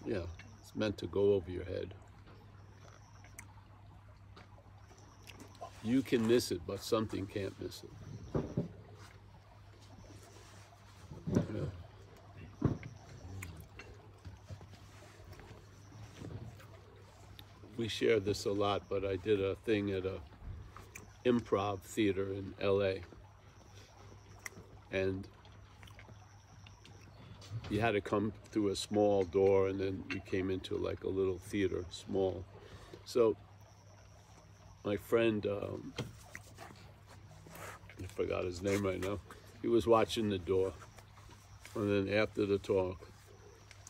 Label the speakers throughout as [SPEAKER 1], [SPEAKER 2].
[SPEAKER 1] Yeah, it's meant to go over your head. You can miss it, but something can't miss it. Yeah. We share this a lot, but I did a thing at a improv theater in LA, and you had to come through a small door, and then you came into like a little theater, small. So my friend, I forgot his name right now, he was watching the door, and then after the talk,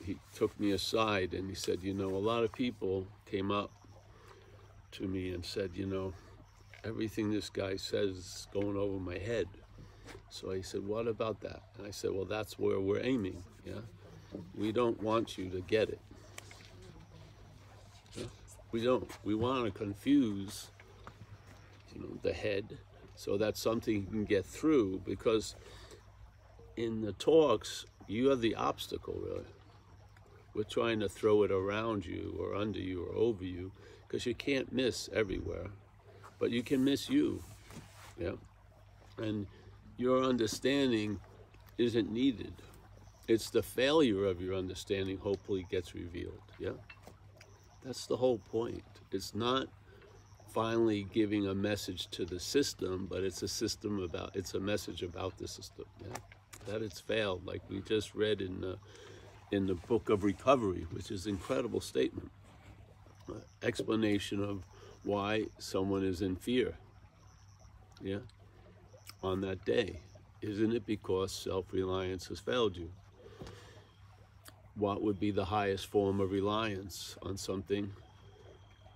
[SPEAKER 1] he took me aside and he said, you know, a lot of people came up to me and said, you know, everything this guy says is going over my head. So he said, what about that? And I said, well, that's where we're aiming. Yeah, we don't want you to get it. Yeah? We don't. We want to confuse, you know, the head, so that's something you can get through, because in the talks, you are the obstacle, really. We're trying to throw it around you or under you or over you, because you can't miss everywhere, but you can miss you. Yeah, and your understanding isn't needed. It's the failure of your understanding hopefully gets revealed. Yeah, that's the whole point. It's not finally giving a message to the system, but it's a message about the system. Yeah, that it's failed, like we just read in the book of recovery, which is an incredible statement, explanation of why someone is in fear. Yeah, on that day. Isn't it because self-reliance has failed you? What would be the highest form of reliance on something?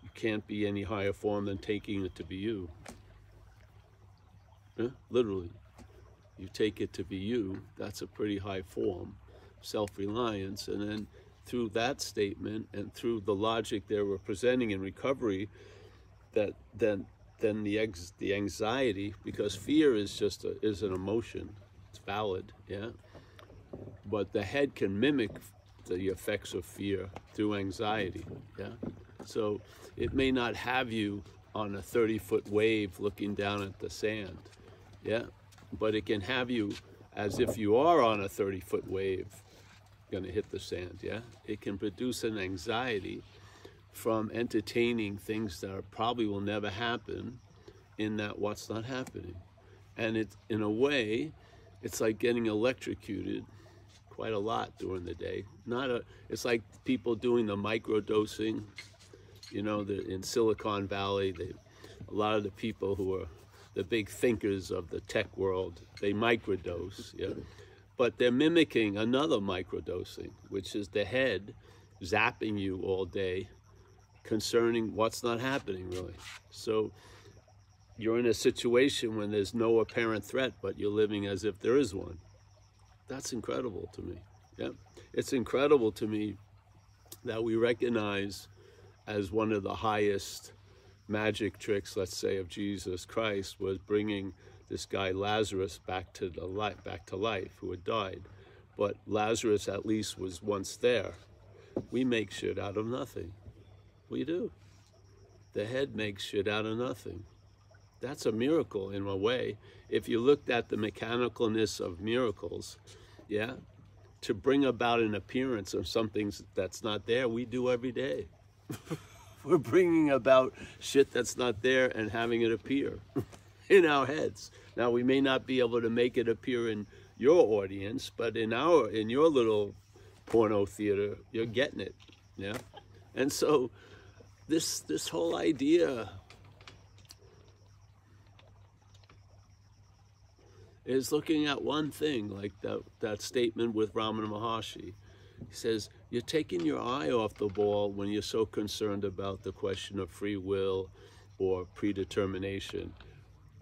[SPEAKER 1] You can't be any higher form than taking it to be you. Yeah? Literally. You take it to be you, that's a pretty high form, self-reliance, and then through that statement and through the logic they were presenting in recovery, that then the anxiety, because fear is just is an emotion, it's valid, yeah, but the head can mimic the effects of fear through anxiety, yeah. So it may not have you on a 30-foot wave looking down at the sand, yeah, but it can have you as if you are on a 30-foot wave going to hit the sand, yeah. It can produce an anxiety from entertaining things that probably will never happen, in that what's not happening. And it's, in a way, it's like getting electrocuted quite a lot during the day. It's like people doing the microdosing, you know, in Silicon Valley, a lot of the people who are the big thinkers of the tech world, they microdose, yeah. But they're mimicking another microdosing, which is the head zapping you all day concerning what's not happening, really. So you're in a situation when there's no apparent threat, but you're living as if there is one. That's incredible to me. Yeah, it's incredible to me that we recognize as one of the highest magic tricks, let's say, of Jesus Christ, was bringing this guy Lazarus back to life, who had died. But Lazarus at least was once there. We make shit out of nothing. We do. The head makes shit out of nothing. That's a miracle in a way. If you looked at the mechanicalness of miracles, yeah, to bring about an appearance of something that's not there, we do every day. We're bringing about shit that's not there and having it appear in our heads. Now, we may not be able to make it appear in your audience, but in your little porno theater, you're getting it, yeah? And so this whole idea is looking at one thing, like that statement with Ramana Maharshi. He says, you're taking your eye off the ball when you're so concerned about the question of free will or predetermination.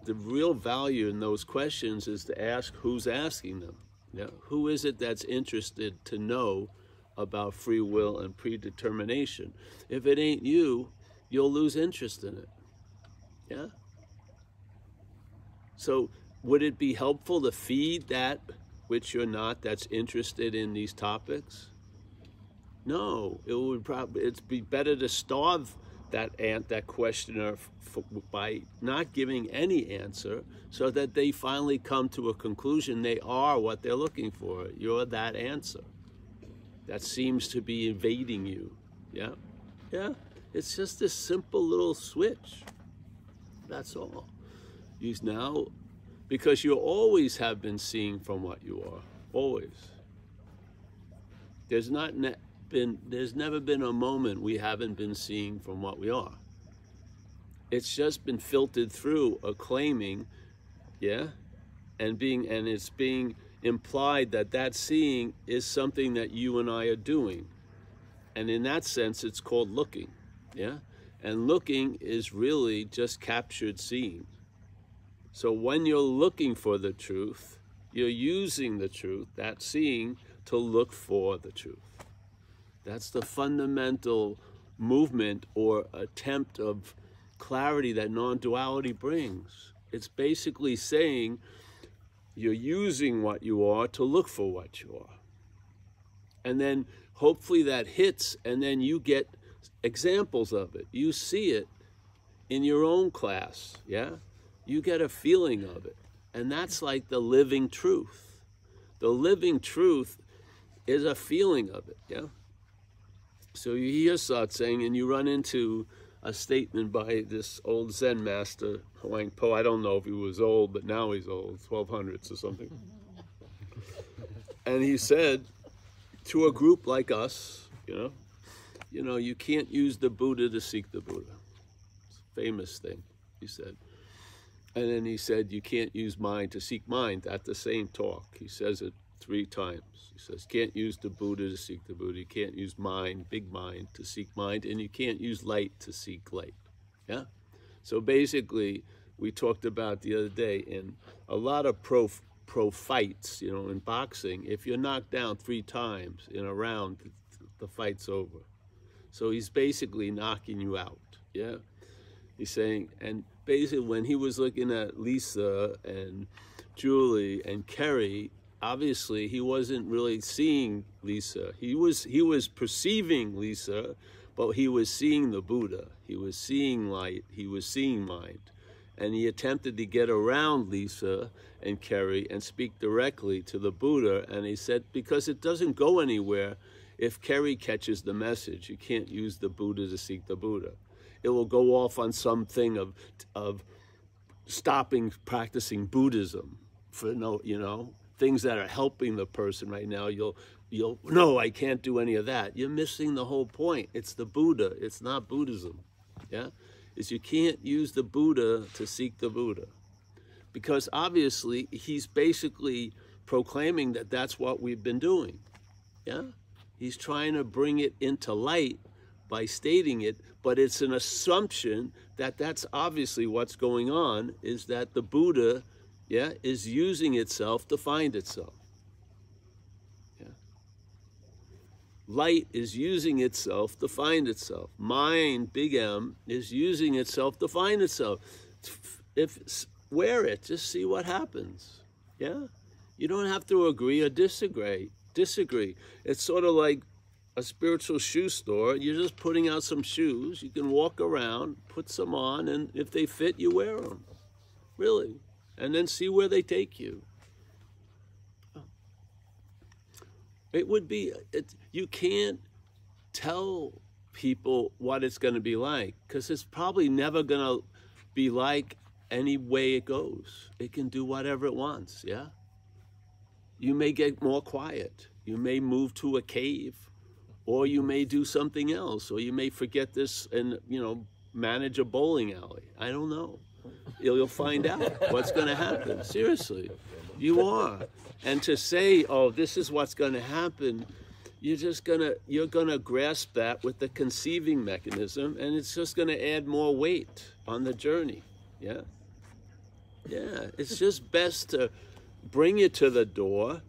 [SPEAKER 1] The real value in those questions is to ask who's asking them. Yeah? Who is it that's interested to know about free will and predetermination? If it ain't you, you'll lose interest in it. Yeah? So would it be helpful to feed that which you're not, that's interested in these topics? No, it'd be better to starve that questioner by not giving any answer, so that they finally come to a conclusion they are what they're looking for. You're that answer that seems to be evading you. Yeah, yeah. It's just a simple little switch. That's all. Use now, because you always have been seeing from what you are. Always. There's never been a moment we haven't been seeing from what we are. It's just been filtered through a claiming, yeah, and it's being implied that seeing is something that you and I are doing. And in that sense, it's called looking, yeah? And looking is really just captured seeing. So when you're looking for the truth, you're using the truth, that seeing, to look for the truth. That's the fundamental movement or attempt of clarity that non-duality brings. It's basically saying you're using what you are to look for what you are. And then hopefully that hits, and then you get examples of it. You see it in your own class, yeah? You get a feeling of it. And that's like the living truth. The living truth is a feeling of it, yeah? So you hear Sat saying, and you run into a statement by this old Zen master, Huang Po. I don't know if he was old, but now he's old, 1200s or something. And he said to a group like us, you know, you can't use the Buddha to seek the Buddha. It's a famous thing, he said. And then he said, you can't use mind to seek mind. At the same talk, he says it 3 times. He says, can't use the Buddha to seek the Buddha. You can't use mind, big mind, to seek mind. And you can't use light to seek light. Yeah? So basically, we talked about the other day, in a lot of pro fights, you know, in boxing, if you're knocked down 3 times in a round, the fight's over. So he's basically knocking you out. Yeah? He's saying, and basically when he was looking at Lisa and Julie and Kerry, obviously he wasn't really seeing Lisa. He was perceiving Lisa, but he was seeing the Buddha. He was seeing light. He was seeing mind. And he attempted to get around Lisa and Kerry and speak directly to the Buddha. And he said, because it doesn't go anywhere if Kerry catches the message. You can't use the Buddha to seek the Buddha. It will go off on something of stopping practicing Buddhism for things that are helping the person right now. You'll no, I can't do any of that. You're missing the whole point. It's the Buddha. It's not Buddhism. Yeah, is you can't use the Buddha to seek the Buddha, because obviously he's basically proclaiming that that's what we've been doing. Yeah, he's trying to bring it into light by stating it, but it's an assumption that that's obviously what's going on, is that the Buddha, yeah, is using itself to find itself. Yeah. Light is using itself to find itself. Mind, big M, is using itself to find itself. Wear it, just see what happens. Yeah? You don't have to agree or disagree. It's sort of like a spiritual shoe store. You're just putting out some shoes. You can walk around, put some on, and if they fit, you wear them. Really. And then see where they take you. It would be, you can't tell people what it's going to be like, because it's probably never going to be like any way it goes. It can do whatever it wants, yeah? You may get more quiet. You may move to a cave. Or you may do something else, or you may forget this and, manage a bowling alley. I don't know. You'll find out what's going to happen. Seriously, you are. And to say, oh, this is what's going to happen, you're gonna grasp that with the conceiving mechanism, and it's just going to add more weight on the journey. Yeah, yeah. It's just best to bring it to the door,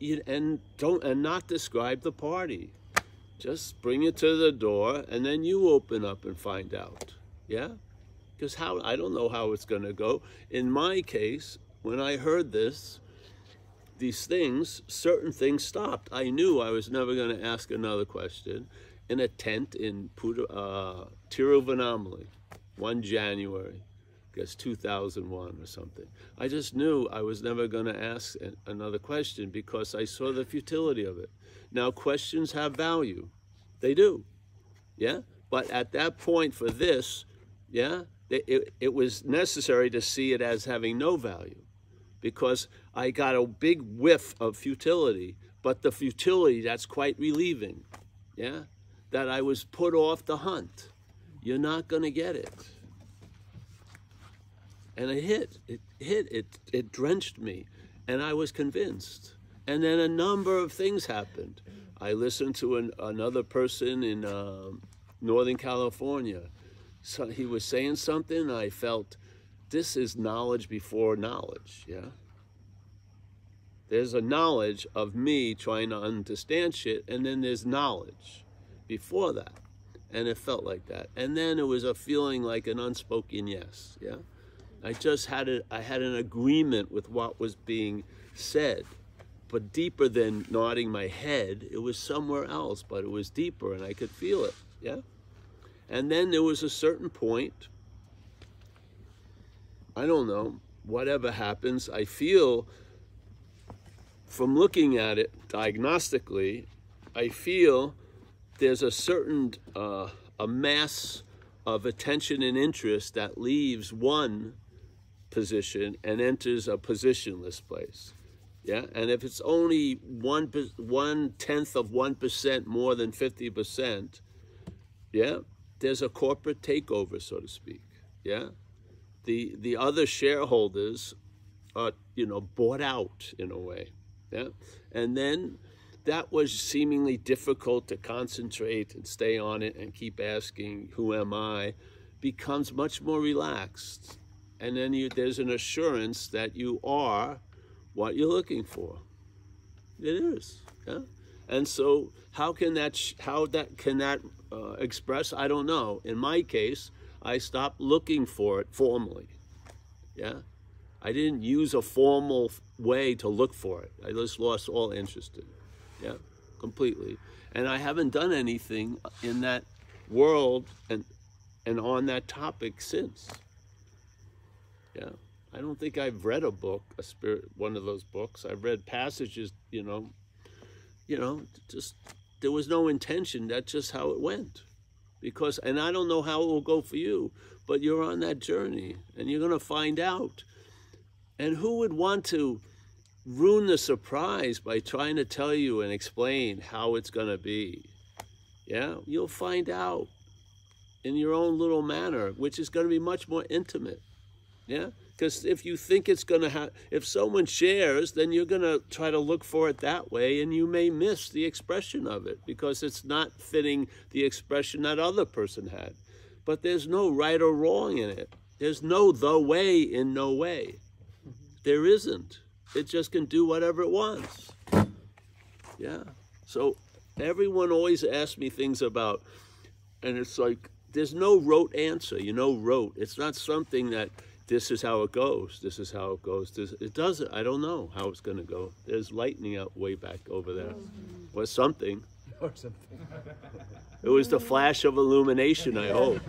[SPEAKER 1] and not describe the party. Just bring it to the door, and then you open up and find out, yeah? Because I don't know how it's going to go. In my case, when I heard this, these things, certain things stopped. I knew I was never going to ask another question in a tent in Tiruvannamalai, 1 January, I guess 2001 or something. I just knew I was never going to ask another question because I saw the futility of it. Now, questions have value. They do, yeah? But at that point for this, yeah, it was necessary to see it as having no value because I got a big whiff of futility, but the futility, that's quite relieving, yeah? That I was put off the hunt. You're not going to get it. And it drenched me, and I was convinced. And then a number of things happened. I listened to another person in Northern California. So he was saying something, and I felt, this is knowledge before knowledge, yeah? There's a knowledge of me trying to understand shit, and then there's knowledge before that. And it felt like that. And then it was a feeling like an unspoken yes, yeah? I had an agreement with what was being said, but deeper than nodding my head, it was somewhere else, but it was deeper and I could feel it, yeah? And then there was a certain point, I don't know, whatever happens, I feel from looking at it diagnostically, I feel there's a certain, a mass of attention and interest that leaves one position and enters a positionless place, yeah? And if it's only 1/10 of 1% more than 50%, yeah, there's a corporate takeover, so to speak, yeah? The other shareholders are, you know, bought out in a way, yeah? And then that was seemingly difficult to concentrate and stay on it and keep asking, who am I, becomes much more relaxed. And then there's an assurance that you are what you're looking for. It is, yeah? And so how can that express? I don't know. In my case, I stopped looking for it formally, yeah? I didn't use a formal way to look for it. I just lost all interest in it, yeah, completely. And I haven't done anything in that world and on that topic since. Yeah, I don't think I've read a book, one of those books. I've read passages, you know, just there was no intention. That's just how it went. Because, and I don't know how it will go for you, but you're on that journey and you're going to find out. And who would want to ruin the surprise by trying to tell you and explain how it's going to be? Yeah, you'll find out in your own little manner, which is going to be much more intimate. Yeah, because if you think it's going to have, if someone shares, then you're going to try to look for it that way, and you may miss the expression of it because it's not fitting the expression that other person had. But there's no right or wrong in it. There's no the way in no way. There isn't. It just can do whatever it wants. Yeah. So everyone always asks me things about, and it's like, there's no rote answer, you know, rote. It's not something that, this is how it goes, this is how it goes. It doesn't, I don't know how it's going to go. There's lightning out way back over there. Or something.
[SPEAKER 2] Or something.
[SPEAKER 1] It was the flash of illumination, I hope.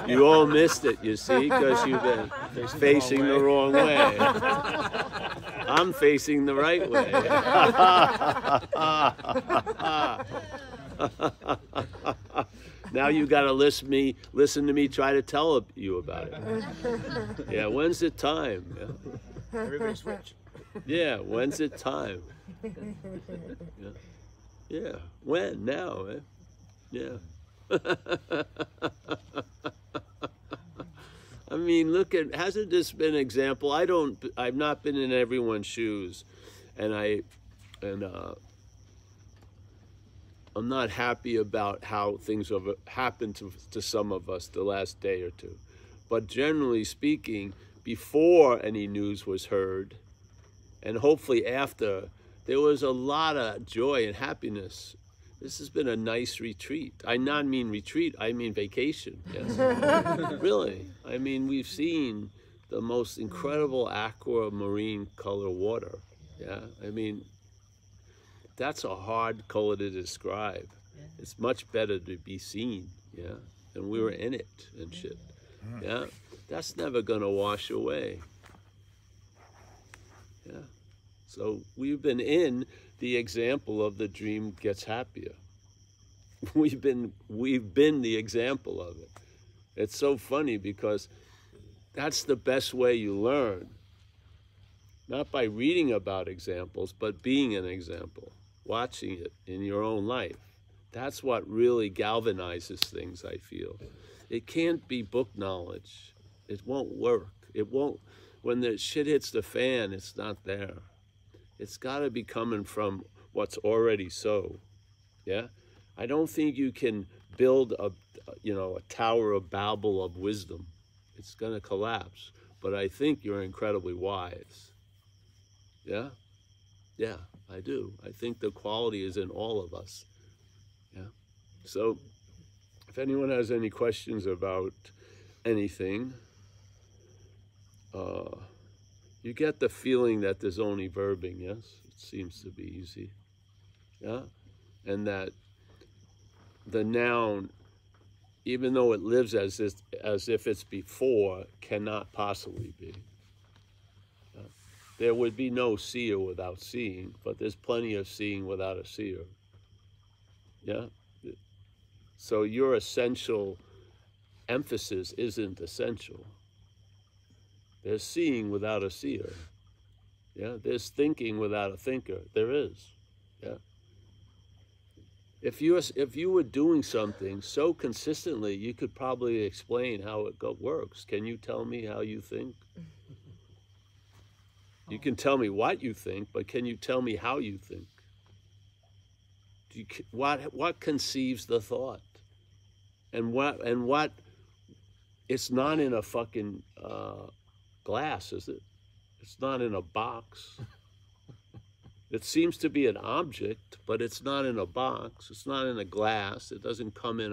[SPEAKER 1] You all missed it, you see, because you've been facing the wrong way. I'm facing the right way. Now you got to listen to me try to tell you about it. Yeah, when's it time? Yeah.
[SPEAKER 2] Everybody switch.
[SPEAKER 1] Yeah, when's it time? Yeah, yeah. When? Now, eh? Yeah. I mean, look at, hasn't this been an example? I've not been in everyone's shoes, and I'm not happy about how things have happened to some of us the last day or two. But generally speaking, before any news was heard, and hopefully after, there was a lot of joy and happiness. This has been a nice retreat. I not mean retreat, I mean vacation. Yes. Really. I mean, we've seen the most incredible aquamarine color water. Yeah, I mean, that's a hard color to describe. It's much better to be seen, yeah, and we were in it and shit, yeah. That's never gonna wash away, yeah. So we've been in the example of the dream gets happier. We've been the example of it. It's so funny because that's the best way you learn. Not by reading about examples, but being an example, watching it in your own life. That's what really galvanizes things, I feel. It can't be book knowledge. It won't work. It won't, when the shit hits the fan, it's not there. It's gotta be coming from what's already so, yeah? I don't think you can build a Tower of Babel of wisdom. It's gonna collapse. But I think you're incredibly wise. Yeah? Yeah, I do. I think the quality is in all of us. Yeah. So, if anyone has any questions about anything, you get the feeling that there's only verbing, yes? It seems to be easy. Yeah? And that the noun, even though it lives as if it's before, cannot possibly be. There would be no seer without seeing, but there's plenty of seeing without a seer. Yeah? So your essential emphasis isn't essential. There's seeing without a seer. Yeah? There's thinking without a thinker. There is. Yeah? If you were doing something so consistently, you could probably explain how it works. Can you tell me how you think? You can tell me what you think, but can you tell me how you think? What conceives the thought? And what? It's not in a fucking glass, is it? It's not in a box. It seems to be an object, but it's not in a box. It's not in a glass. It doesn't come in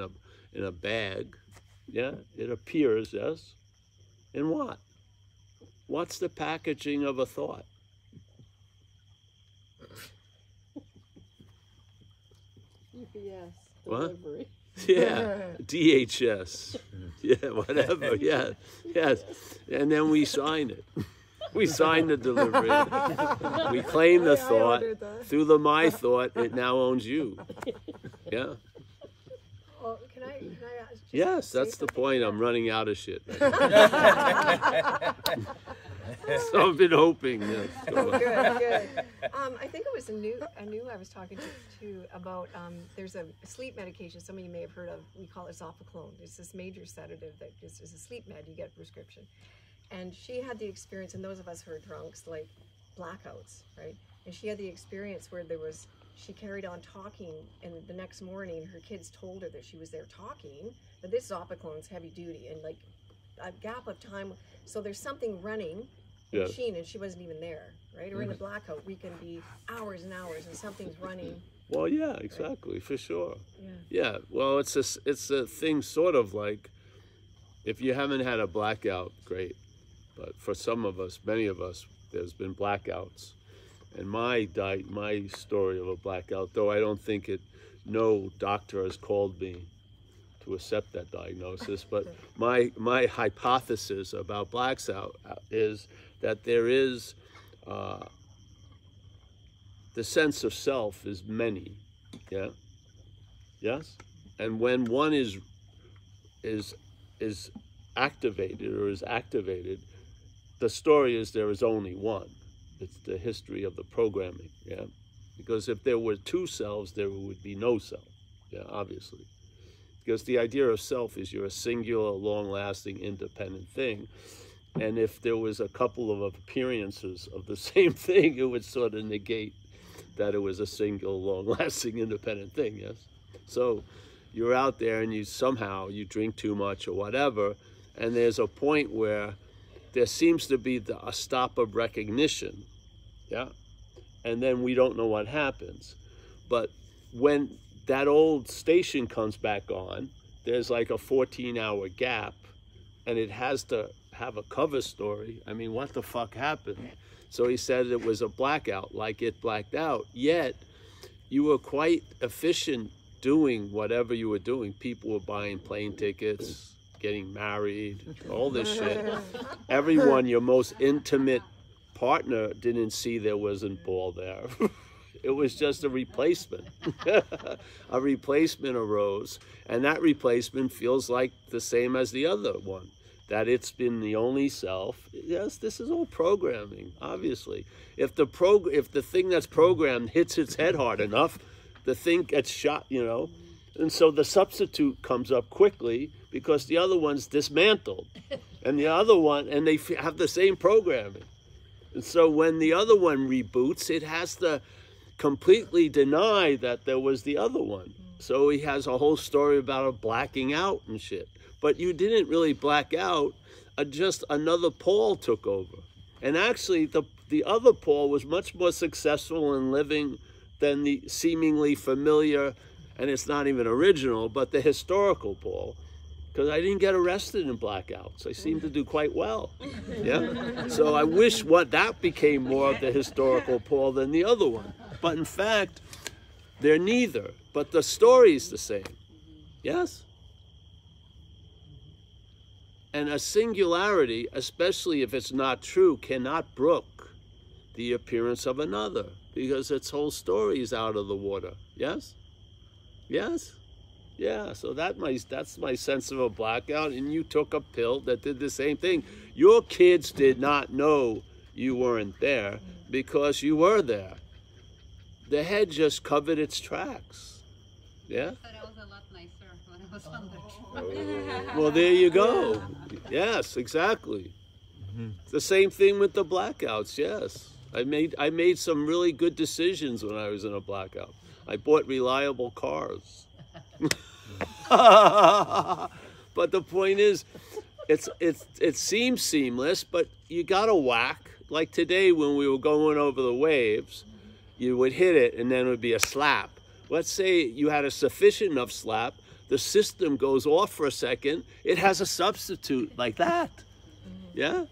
[SPEAKER 1] a bag. Yeah, it appears, yes. In what? What's the packaging of a thought?
[SPEAKER 2] UPS
[SPEAKER 1] What?
[SPEAKER 2] delivery.
[SPEAKER 1] Yeah, DHS. Yeah, whatever. Yeah, yes. And then we sign it. We sign the delivery. We claim the thought. Through the my thought, it now owns you. Yeah.
[SPEAKER 2] Well, can I ask?
[SPEAKER 1] Yes, that's the point. I'm running out of shit. So I've been hoping. Yes.
[SPEAKER 2] Good. I think it was I was talking to about, there's a sleep medication some of you may have heard of. We call it zopiclone. It's this major sedative that just is a sleep med. You get a prescription. And she had the experience, and those of us who are drunks, like blackouts, right? And she had the experience where she carried on talking, and the next morning her kids told her that she was there talking, but this zopiclone's heavy duty, and like a gap of time, so there's something running the machine, and she wasn't even there, right? Or in a blackout, we can be hours and hours, and something's running.
[SPEAKER 1] Well, yeah, exactly, right? For sure.
[SPEAKER 2] Yeah.
[SPEAKER 1] Well, it's a thing sort of like, if you haven't had a blackout, great. But for some of us, many of us, there's been blackouts. And my story of a blackout, though I don't think no doctor has called me to accept that diagnosis, but my hypothesis about blackouts is that there is, the sense of self is many, yeah? Yes? And when one is activated or is activated, the story is there is only one. It's the history of the programming, yeah? Because if there were two selves, there would be no self, yeah, obviously. Because the idea of self is you're a singular, long-lasting, independent thing. And if there was a couple of appearances of the same thing, it would sort of negate that it was a single, long-lasting, independent thing, yes? So you're out there and you drink too much or whatever, and there's a point where there seems to be a stop of recognition, yeah? And then we don't know what happens. But when that old station comes back on, there's like a 14-hour gap, and it has to have a cover story. I mean, what the fuck happened? So he said it was a blackout, like it blacked out. Yet, you were quite efficient doing whatever you were doing. People were buying plane tickets, getting married, all this shit. Everyone, your most intimate partner, didn't see there wasn't ball there. It was just a replacement. A replacement arose, and that replacement feels like the same as the other one, that it's been the only self. Yes, this is all programming, obviously. If the thing that's programmed hits its head hard enough, the thing gets shot, you know. And so the substitute comes up quickly because the other one's dismantled. And the other one, and they have the same programming. And so when the other one reboots, it has to completely deny that there was the other one. So he has a whole story about a blacking out and shit. But you didn't really black out, just another Paul took over. And actually, the other Paul was much more successful in living than the seemingly familiar, and it's not even original, but the historical Paul. Because I didn't get arrested in blackouts. I seemed to do quite well. Yeah. So I wish that became more of the historical Paul than the other one. But in fact, they're neither. But the story's the same. Yes? And a singularity, especially if it's not true, cannot brook the appearance of another, because its whole story is out of the water. Yes? Yes? Yeah, so that's my sense of a blackout, and you took a pill that did the same thing. Your kids did not know you weren't there because you were there. The head just covered its tracks. Yeah?
[SPEAKER 3] But I was a lot nicer when I was under.
[SPEAKER 1] Well, there you go. Yes, exactly. It's the same thing with the blackouts, yes. I made some really good decisions when I was in a blackout. I bought reliable cars. But the point is, it seems seamless, but you gotta whack. Like today when we were going over the waves, you would hit it and then it would be a slap. Let's say you had a sufficient enough slap, the system goes off for a second, it has a substitute like that. Yeah?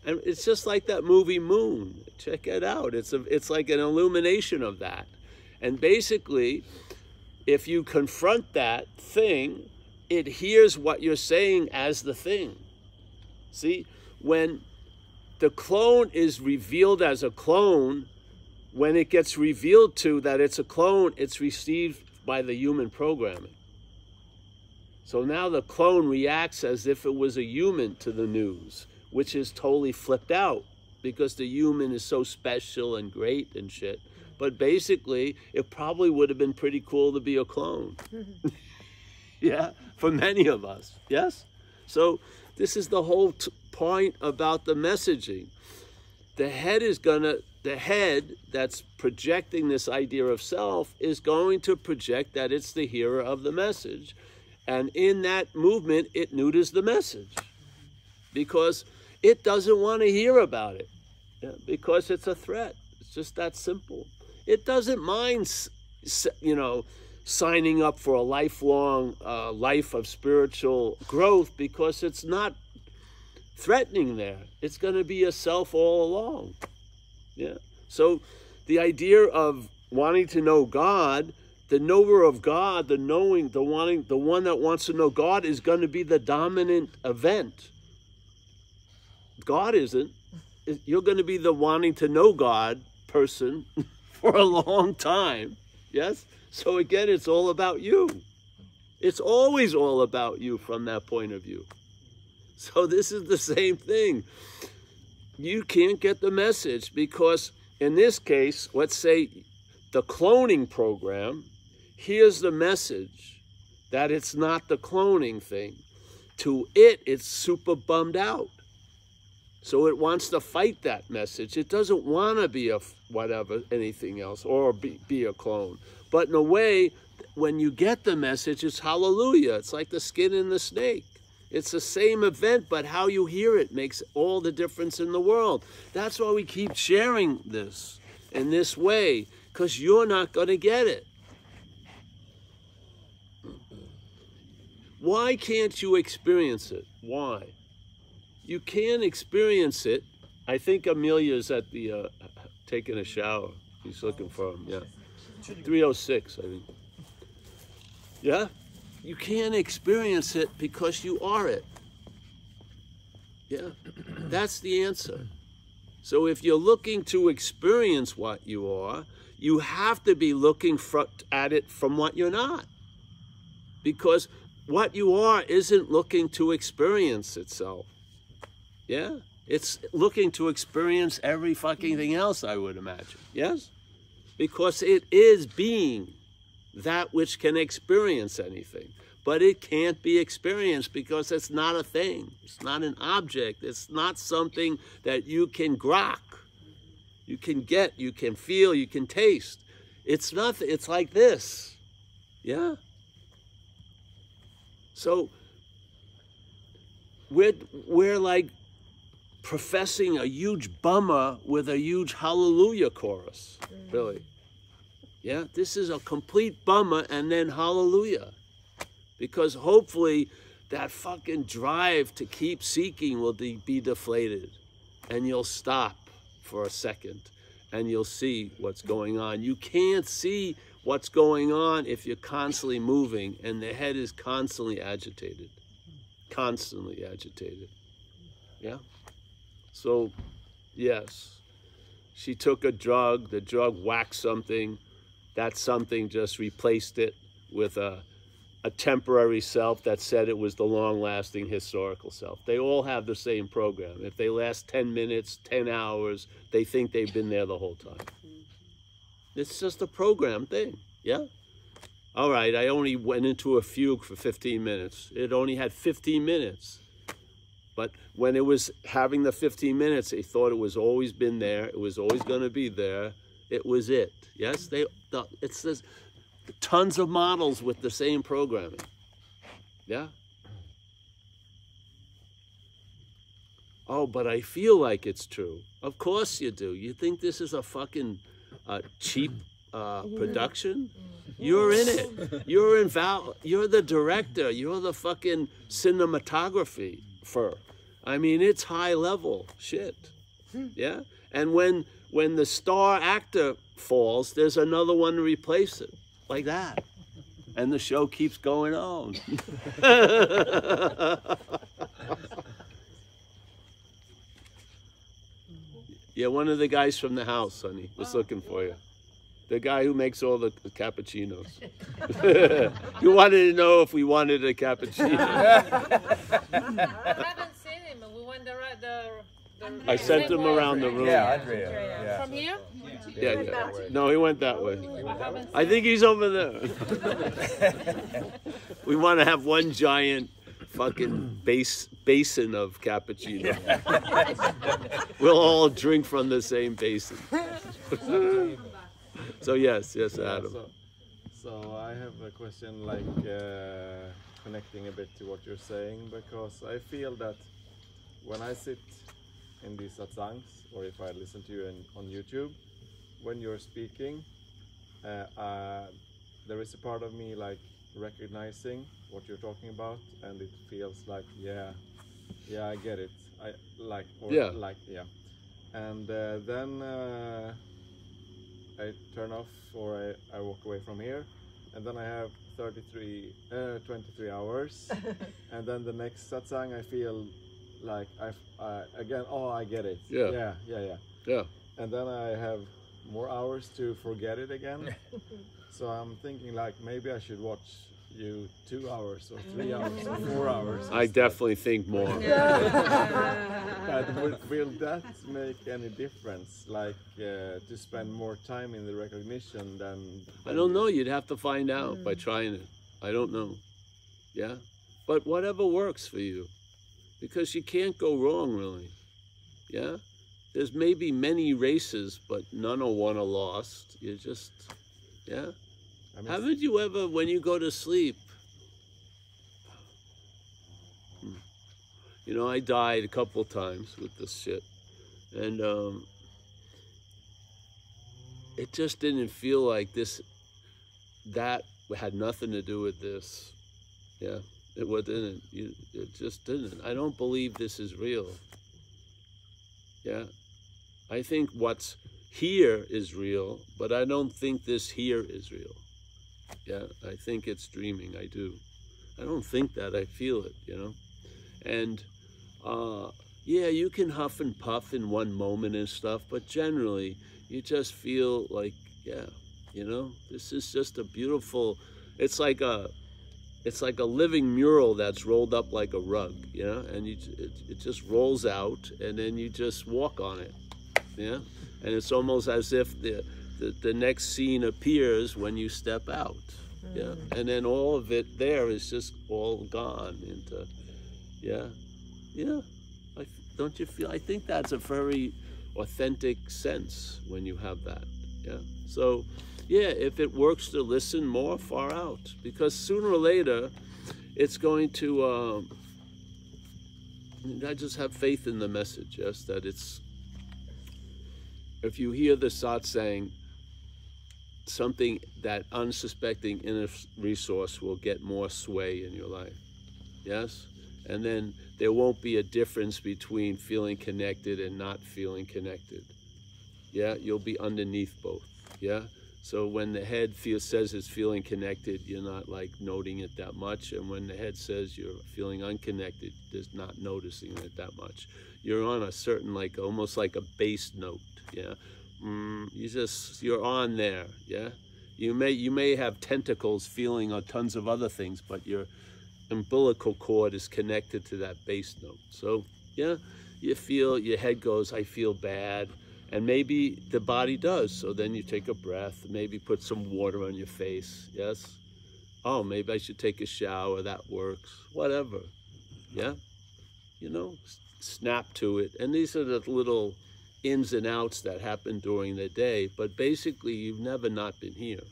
[SPEAKER 1] And it's just like that movie Moon. Check it out. It's like an illumination of that. And basically, if you confront that thing, it hears what you're saying as the thing. See, when the clone is revealed as a clone, when it gets revealed to that it's a clone, it's received by the human programming. So now the clone reacts as if it was a human to the news, which is totally flipped out because the human is so special and great and shit. But basically, it probably would have been pretty cool to be a clone. Yeah, for many of us, yes? So this is the whole point about the messaging. The head that's projecting this idea of self is going to project that it's the hearer of the message. And in that movement, it neuters the message because it doesn't want to hear about it, because it's a threat. It's just that simple. It doesn't mind, you know, signing up for a lifelong life of spiritual growth because it's not threatening there. It's going to be a self all along. Yeah. So the idea of wanting to know God, the knower of God, the knowing, the one that wants to know God is going to be the dominant event. God isn't. You're going to be the wanting to know God person for a long time. Yes? So again, it's all about you. It's always all about you from that point of view. So this is the same thing. You can't get the message because in this case, let's say the cloning program hears the message that it's not the cloning thing. To it, it's super bummed out. So it wants to fight that message. It doesn't want to be a whatever, anything else, or be a clone. But in a way, when you get the message, it's hallelujah. It's like the skin in the snake. It's the same event, but how you hear it makes all the difference in the world. That's why we keep sharing this in this way, because you're not going to get it. Why can't you experience it? Why? You can experience it I think Amelia's at the, taking a shower. He's looking for him, yeah. 306, I think. Yeah? You can't experience it because you are it. Yeah? That's the answer. So if you're looking to experience what you are, you have to be looking at it from what you're not. Because what you are isn't looking to experience itself. Yeah? It's looking to experience every fucking thing else, I would imagine. Yes? Because it is being that which can experience anything. But it can't be experienced because it's not a thing. It's not an object. It's not something that you can grok. You can get, you can feel, you can taste. It's nothing. It's like this. Yeah? So we're like professing a huge bummer with a huge hallelujah chorus, really. Yeah, this is a complete bummer and then hallelujah. Because hopefully that fucking drive to keep seeking will be deflated. And you'll stop for a second and you'll see what's going on. You can't see what's going on if you're constantly moving and the head is constantly agitated. Constantly agitated. Yeah? So, yes, she took a drug, the drug whacked something, that something just replaced it with a temporary self that said it was the long-lasting historical self. They all have the same program. If they last 10 minutes, 10 hours, they think they've been there the whole time. It's just a program thing, yeah? All right, I only went into a fugue for 15 minutes. It only had 15 minutes. But when it was having the 15 minutes, they thought it was always been there. It was always going to be there. It was it. Yes, it's this, tons of models with the same programming. Yeah? Oh, but I feel like it's true. Of course you do. You think this is a fucking cheap production? You're in it. You're the director. You're the fucking cinematography for. I mean, it's high level shit. Yeah? And when the star actor falls, there's another one to replace it. Like that. And the show keeps going on. Yeah, one of the guys from the house, honey, was looking for you. The guy who makes all the cappuccinos. You wanted to know if we wanted a cappuccino.
[SPEAKER 3] I haven't seen him. We went the
[SPEAKER 1] I sent him around the room.
[SPEAKER 4] Yeah, Andrea. Yeah.
[SPEAKER 3] From here?
[SPEAKER 1] Yeah. No, he went that way. I think he's over there. We want to have one giant fucking basin of cappuccino. We'll all drink from the same basin. So yes, Adam.
[SPEAKER 5] So I have a question, like connecting a bit to what you're saying, because I feel that when I sit in these satsangs, or if I listen to you on YouTube, when you're speaking, there is a part of me like recognizing what you're talking about, and it feels like yeah, I get it. And then I turn off, or I walk away from here, and then I have 23 hours, and then the next satsang I feel like again, oh, I get it. Yeah. And then I have more hours to forget it again. So I'm thinking like maybe I should watch you 2 hours or 3 hours or 4 hours.
[SPEAKER 1] I definitely think more.
[SPEAKER 5] But will that make any difference? Like to spend more time in the recognition than
[SPEAKER 1] I don't know. You'd have to find out by trying it. I don't know. Yeah, but whatever works for you, because you can't go wrong, really. Yeah, there's maybe many races, but none are won or lost. You just, yeah. I mean, haven't you ever, when you go to sleep, you know, I died a couple times with this shit, and it just didn't feel like that had nothing to do with this. Yeah, it didn't. It just didn't. I don't believe this is real. Yeah, I think what's here is real, but I don't think this here is real. Yeah, I think it's dreaming. I do. I don't think that. I feel it. You know, and yeah, you can huff and puff in one moment and stuff, but generally you just feel like, yeah, you know, this is just a beautiful. It's like a living mural that's rolled up like a rug, you know, and it just rolls out, and then you just walk on it, yeah, and it's almost as if the next scene appears when you step out, yeah, and then all of it there is just all gone into, yeah. Don't you feel? I think that's a very authentic sense when you have that, yeah. So. Yeah, if it works to listen more, far out. Because sooner or later, it's going to, I just have faith in the message, yes, that it's, if you hear the satsang, something, that unsuspecting inner resource will get more sway in your life, yes? And then there won't be a difference between feeling connected and not feeling connected. Yeah, you'll be underneath both, yeah? So when the head says it's feeling connected, you're not like noting it that much. And when the head says you're feeling unconnected, just not noticing it that much. You're on a certain, like, almost like a bass note, yeah? You're on there, yeah? You may have tentacles feeling on tons of other things, but your umbilical cord is connected to that bass note. So, yeah, you feel, your head goes, I feel bad. And maybe the body does, so then you take a breath, maybe put some water on your face, yes? Oh, maybe I should take a shower, that works, whatever, yeah? You know, snap to it. And these are the little ins and outs that happen during the day, but basically you've never not been here,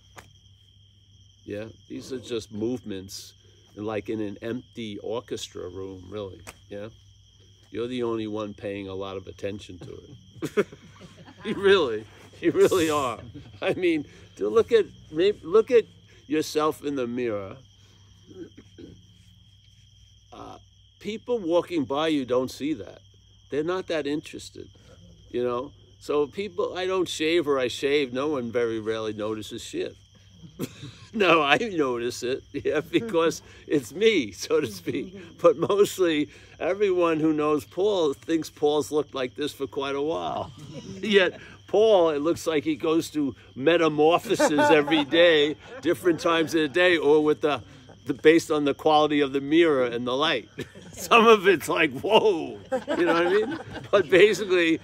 [SPEAKER 1] yeah? These are just movements, like in an empty orchestra room, really, yeah? You're the only one paying a lot of attention to it. You really are. I mean, to look at yourself in the mirror. People walking by you don't see that. They're not that interested, you know. So people, I don't shave or I shave. No one very rarely notices shit. No, I notice it, yeah, because it's me, so to speak. But mostly, everyone who knows Paul thinks Paul's looked like this for quite a while. Yet, Paul, it looks like he goes through metamorphoses every day, different times of the day, or with based on the quality of the mirror and the light. Some of it's like, whoa, you know what I mean? But basically,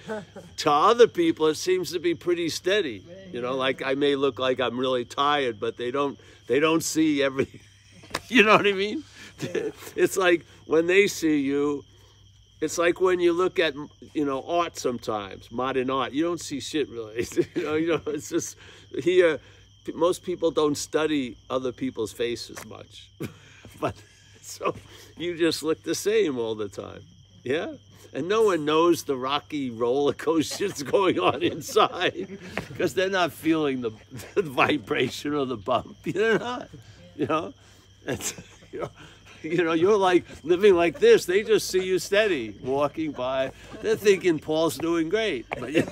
[SPEAKER 1] to other people, it seems to be pretty steady. You know, like I may look like I'm really tired, but they don't see every, you know what I mean? It's like when they see you, it's like when you look at, you know, art sometimes, modern art, you don't see shit really. You know, it's just here, most people don't study other people's faces much. But so you just look the same all the time, yeah? And no one knows the rocky roller coaster that's going on inside because they're not feeling the vibration or the bump. They're not, you know? It's, you know, you're like living like this. They just see you steady, walking by. They're thinking Paul's doing great. But your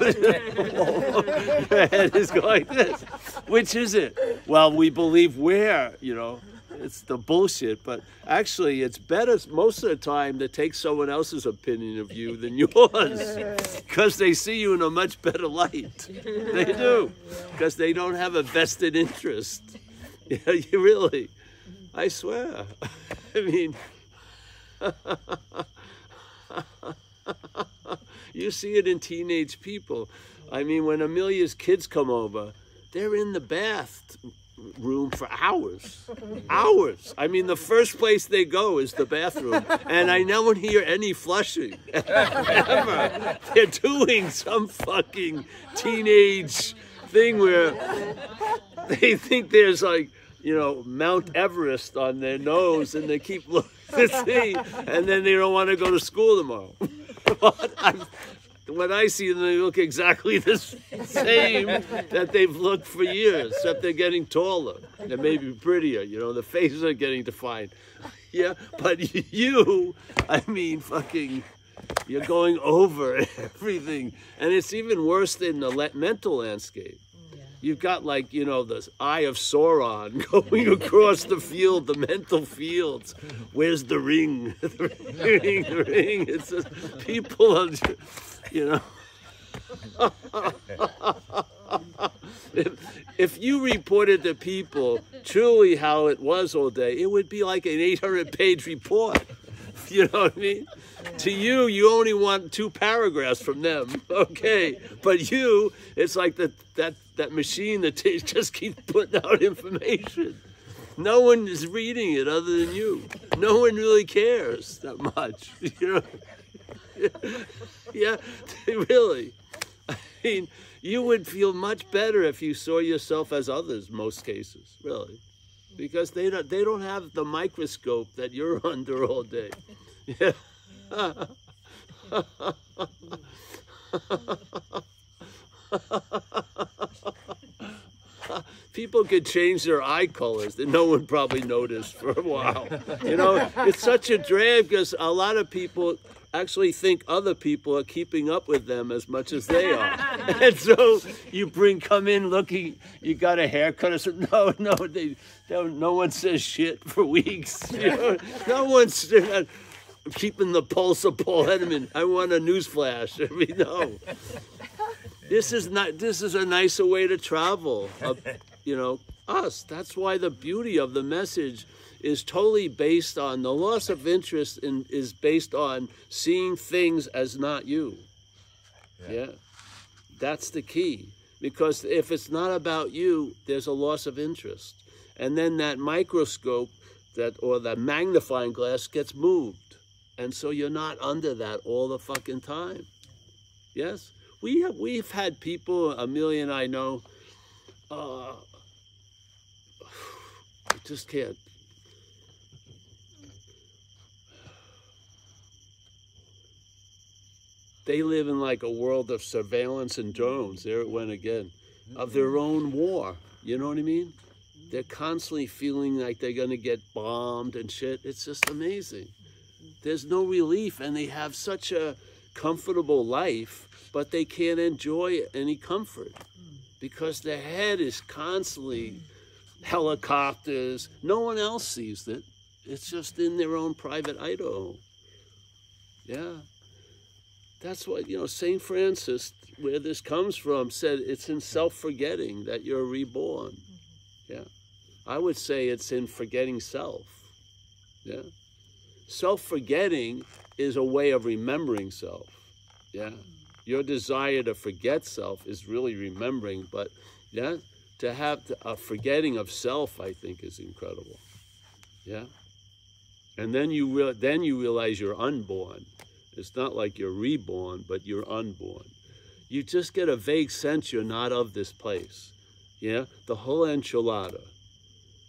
[SPEAKER 1] head is going like this. Which is it? Well, we believe we're, you know, it's the bullshit, but actually it's better most of the time to take someone else's opinion of you than yours because they see you in a much better light. They do, because they don't have a vested interest. Yeah, you really, I swear. I mean, you see it in teenage people. I mean, when Amelia's kids come over, they're in the bath room for hours. I mean, the first place they go is the bathroom, and I never hear any flushing ever. They're doing some fucking teenage thing where they think there's like, you know, Mount Everest on their nose, and they keep looking to see, and then they don't want to go to school tomorrow. But when I see them, they look exactly the same that they've looked for years, except they're getting taller and maybe prettier, you know, the faces are getting defined. Yeah, but you, I mean, fucking, You're going over everything. And it's even worse than the mental landscape. You've got, like, you know, the eye of Sauron going across the field, the mental fields. Where's the ring? The ring, the ring. It's just, people are, you know. If you reported to people truly how it was all day, it would be like an 800-page report. You know what I mean? Yeah. To you, you only want 2 paragraphs from them, okay? But you, it's like that machine that just keeps putting out information. No one is reading it other than you. No one really cares that much, you know? Yeah, really. I mean, you would feel much better if you saw yourself as others, most cases, really. Because they don't have the microscope that you're under all day. Yeah. People could change their eye colors that no one probably noticed for a while. You know, it's such a drag because a lot of people actually think other people are keeping up with them as much as they are. And so you come in looking, you got a haircut or something. No one says shit for weeks. You know? No one's keeping the pulse of Paul Hedderman. I want a news flash. I mean, no. This is a nicer way to travel. You know, us. That's why the beauty of the message is totally based on the loss of interest is based on seeing things as not you. Yeah. That's the key. Because if it's not about you, there's a loss of interest. And then that microscope or that magnifying glass gets moved. And so you're not under that all the fucking time. Yes? We've had people, Amelia and I know, I just can't. They live in like a world of surveillance and drones. There it went again. Of their own war. You know what I mean? They're constantly feeling like they're going to get bombed and shit. It's just amazing. There's no relief, and they have such a comfortable life, but they can't enjoy any comfort because their head is constantly helicopters. No one else sees it. It's just in their own private Idaho. Yeah. That's what, you know, St. Francis, where this comes from, said it's in self-forgetting that you're reborn. Yeah. I would say it's in forgetting self. Yeah. Self-forgetting is a way of remembering self. Yeah. Your desire to forget self is really remembering, but yeah, to have a forgetting of self, I think, is incredible. Yeah. And then you realize you're unborn. It's not like you're reborn, but you're unborn. You just get a vague sense you're not of this place. Yeah? The whole enchilada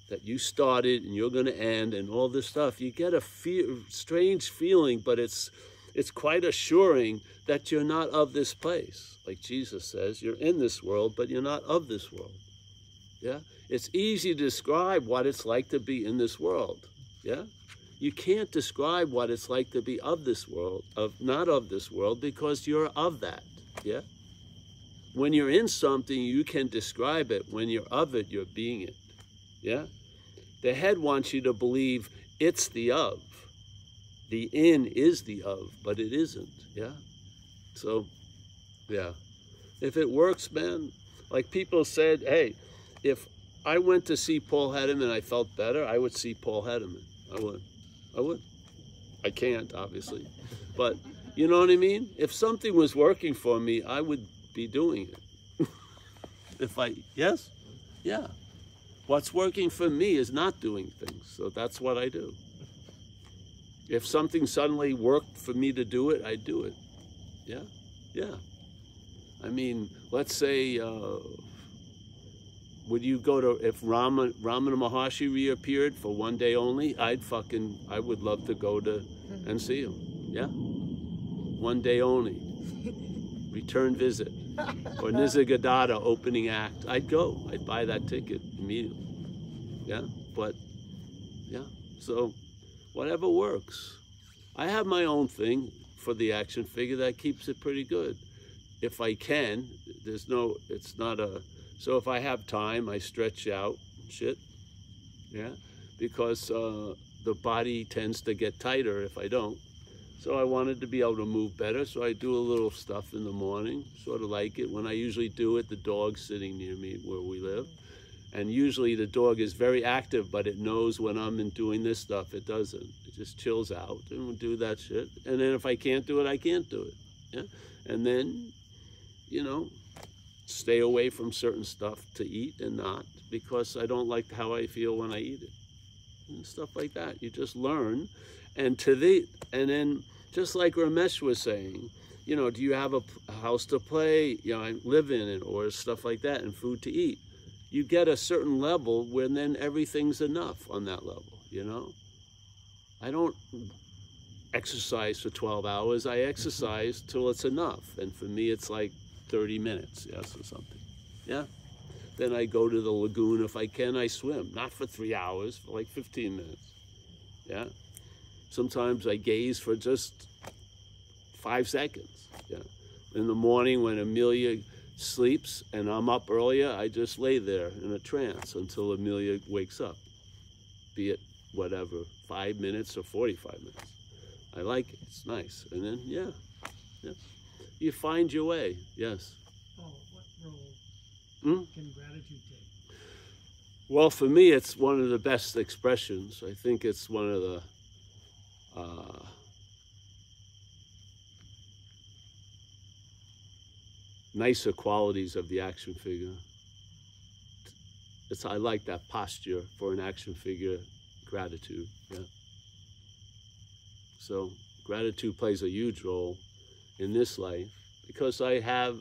[SPEAKER 1] that you started and you're going to end and all this stuff, you get a strange feeling, but it's quite assuring that you're not of this place. Like Jesus says, you're in this world, but you're not of this world. Yeah? It's easy to describe what it's like to be in this world. Yeah? You can't describe what it's like to be of this world, not of this world, because you're of that, yeah? When you're in something, you can describe it. When you're of it, you're being it, yeah? The head wants you to believe it's the of. The in is the of, but it isn't, yeah? So, yeah. If it works, man, like people said, hey, if I went to see Paul Hedderman and I felt better, I would see Paul Hedderman. I would. I can't, obviously. But, you know what I mean? If something was working for me, I would be doing it. Yes? Yeah. What's working for me is not doing things, so that's what I do. If something suddenly worked for me to do it, I'd do it. Yeah? Yeah. I mean, let's say, would you go to, if Ramana Maharshi reappeared for one day only, I would love to go to and see him. Yeah? One day only. Return visit. Or Nisargadatta opening act. I'd go. I'd buy that ticket immediately. Yeah? But, yeah. So, whatever works. I have my own thing. for the action figure, that keeps it pretty good. If I can, it's not a, so if I have time, I stretch out shit, yeah, because the body tends to get tighter if I don't. So I wanted to be able to move better, so I do a little stuff in the morning, sort of like it. When I usually do it, the dog's sitting near me where we live. And usually the dog is very active, but it knows when I'm doing this stuff, it doesn't. It just chills out and will do that shit. And then if I can't do it, I can't do it. Yeah? And then, you know, stay away from certain stuff to eat and not, because I don't like how I feel when I eat it. And stuff like that. You just learn. And then, just like Ramesh was saying, you know, do you have a house to play, you know, live in it, or stuff like that, and food to eat? You get a certain level where then everything's enough on that level, you know? I don't exercise for 12 hours. I exercise till it's enough. And for me, it's like 30 minutes, yes, or something. Yeah? Then I go to the lagoon. If I can, I swim. Not for 3 hours, for like 15 minutes. Yeah? Sometimes I gaze for just 5 seconds. Yeah. In the morning when Amelia sleeps and I'm up earlier, I just lay there in a trance until Amelia wakes up. Be it whatever, 5 minutes or 45 minutes. I like it. It's nice. And then, yeah. You find your way. Yes.
[SPEAKER 4] Oh, what role can gratitude take?
[SPEAKER 1] Well, for me, it's one of the best expressions. I think it's one of the nicer qualities of the action figure. I like that posture for an action figure, gratitude. Yeah. So gratitude plays a huge role in this life because I have,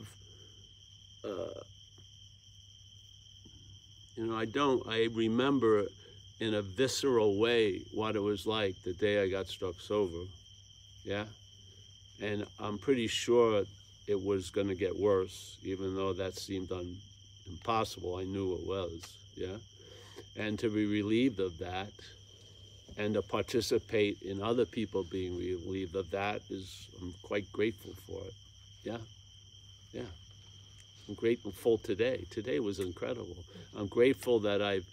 [SPEAKER 1] you know, I remember in a visceral way what it was like the day I got struck sober, yeah? And I'm pretty sure it was going to get worse, even though that seemed impossible. I knew it was, yeah? And to be relieved of that and to participate in other people being relieved of that I'm quite grateful for it, yeah? Yeah. I'm grateful today. Today was incredible. I'm grateful that I've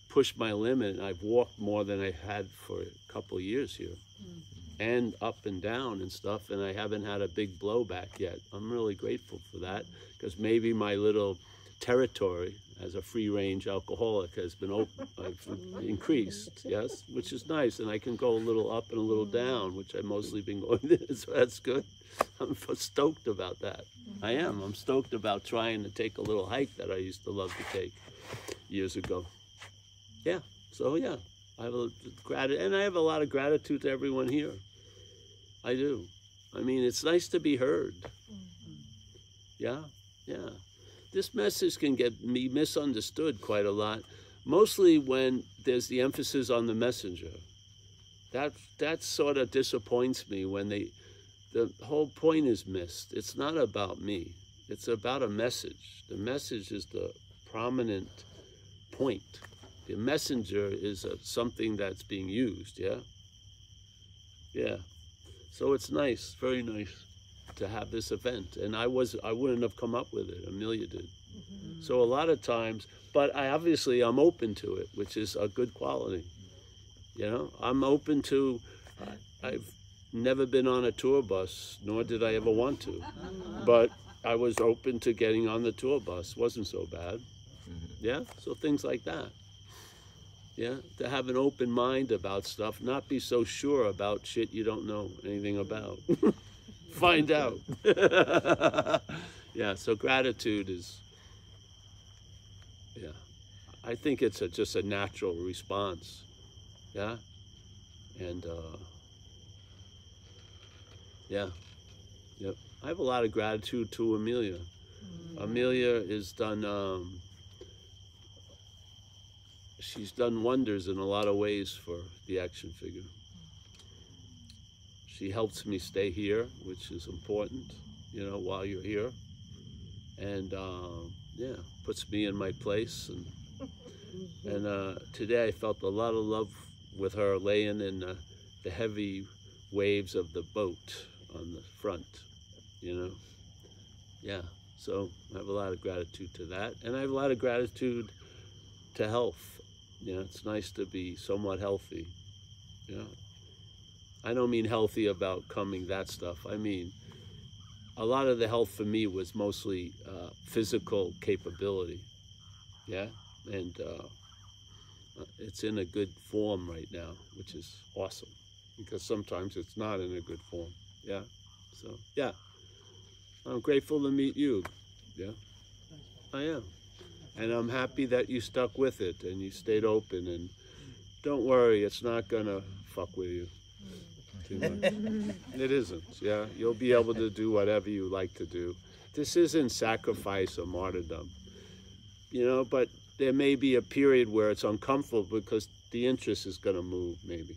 [SPEAKER 1] pushed my limit and I've walked more than I had for a couple of years here. And up and down and stuff, and I haven't had a big blowback yet. I'm really grateful for that, because maybe my little territory as a free-range alcoholic has been I've increased, yes, which is nice, and I can go a little up and a little down, which I've mostly been going there, so that's good. I'm stoked about that. I am. I'm stoked about trying to take a little hike that I used to love to take years ago. Yeah, so yeah, I have and I have a lot of gratitude to everyone here. I do. I mean, it's nice to be heard. Yeah, yeah. This message can be misunderstood quite a lot, mostly when there's the emphasis on the messenger. That sort of disappoints me when the whole point is missed. It's not about me. It's about a message. The message is the prominent point. The messenger is something that's being used, yeah? Yeah. So it's nice, very nice to have this event. And I wouldn't have come up with it. Amelia did. So a lot of times, but I'm open to it, which is a good quality. You know, I'm open to, I've never been on a tour bus, nor did I ever want to. But I was open to getting on the tour bus. Wasn't so bad. Yeah, so things like that. Yeah, to have an open mind about stuff, not be so sure about shit you don't know anything about. Find out. Yeah, so gratitude is, yeah, I think it's just a natural response. Yeah, and yeah, yep. I have a lot of gratitude to Amelia. Amelia has done, she's done wonders in a lot of ways for the action figure. She helps me stay here, which is important, you know, while you're here. And yeah, puts me in my place. And today I felt a lot of love with her laying in the heavy waves of the boat on the front, you know. Yeah, so I have a lot of gratitude to that, and I have a lot of gratitude to health. You know, it's nice to be somewhat healthy. You know, I don't mean healthy about coming that stuff. I mean, a lot of the health for me was mostly physical capability. Yeah, and it's in a good form right now, which is awesome, because sometimes it's not in a good form. Yeah, so yeah, I'm grateful to meet you. Yeah, I am, and I'm happy that you stuck with it and you stayed open. And don't worry, it's not gonna fuck with you too much. It isn't. Yeah, you'll be able to do whatever you like to do. This isn't sacrifice or martyrdom, you know. But there may be a period where it's uncomfortable because the interest is going to move, maybe.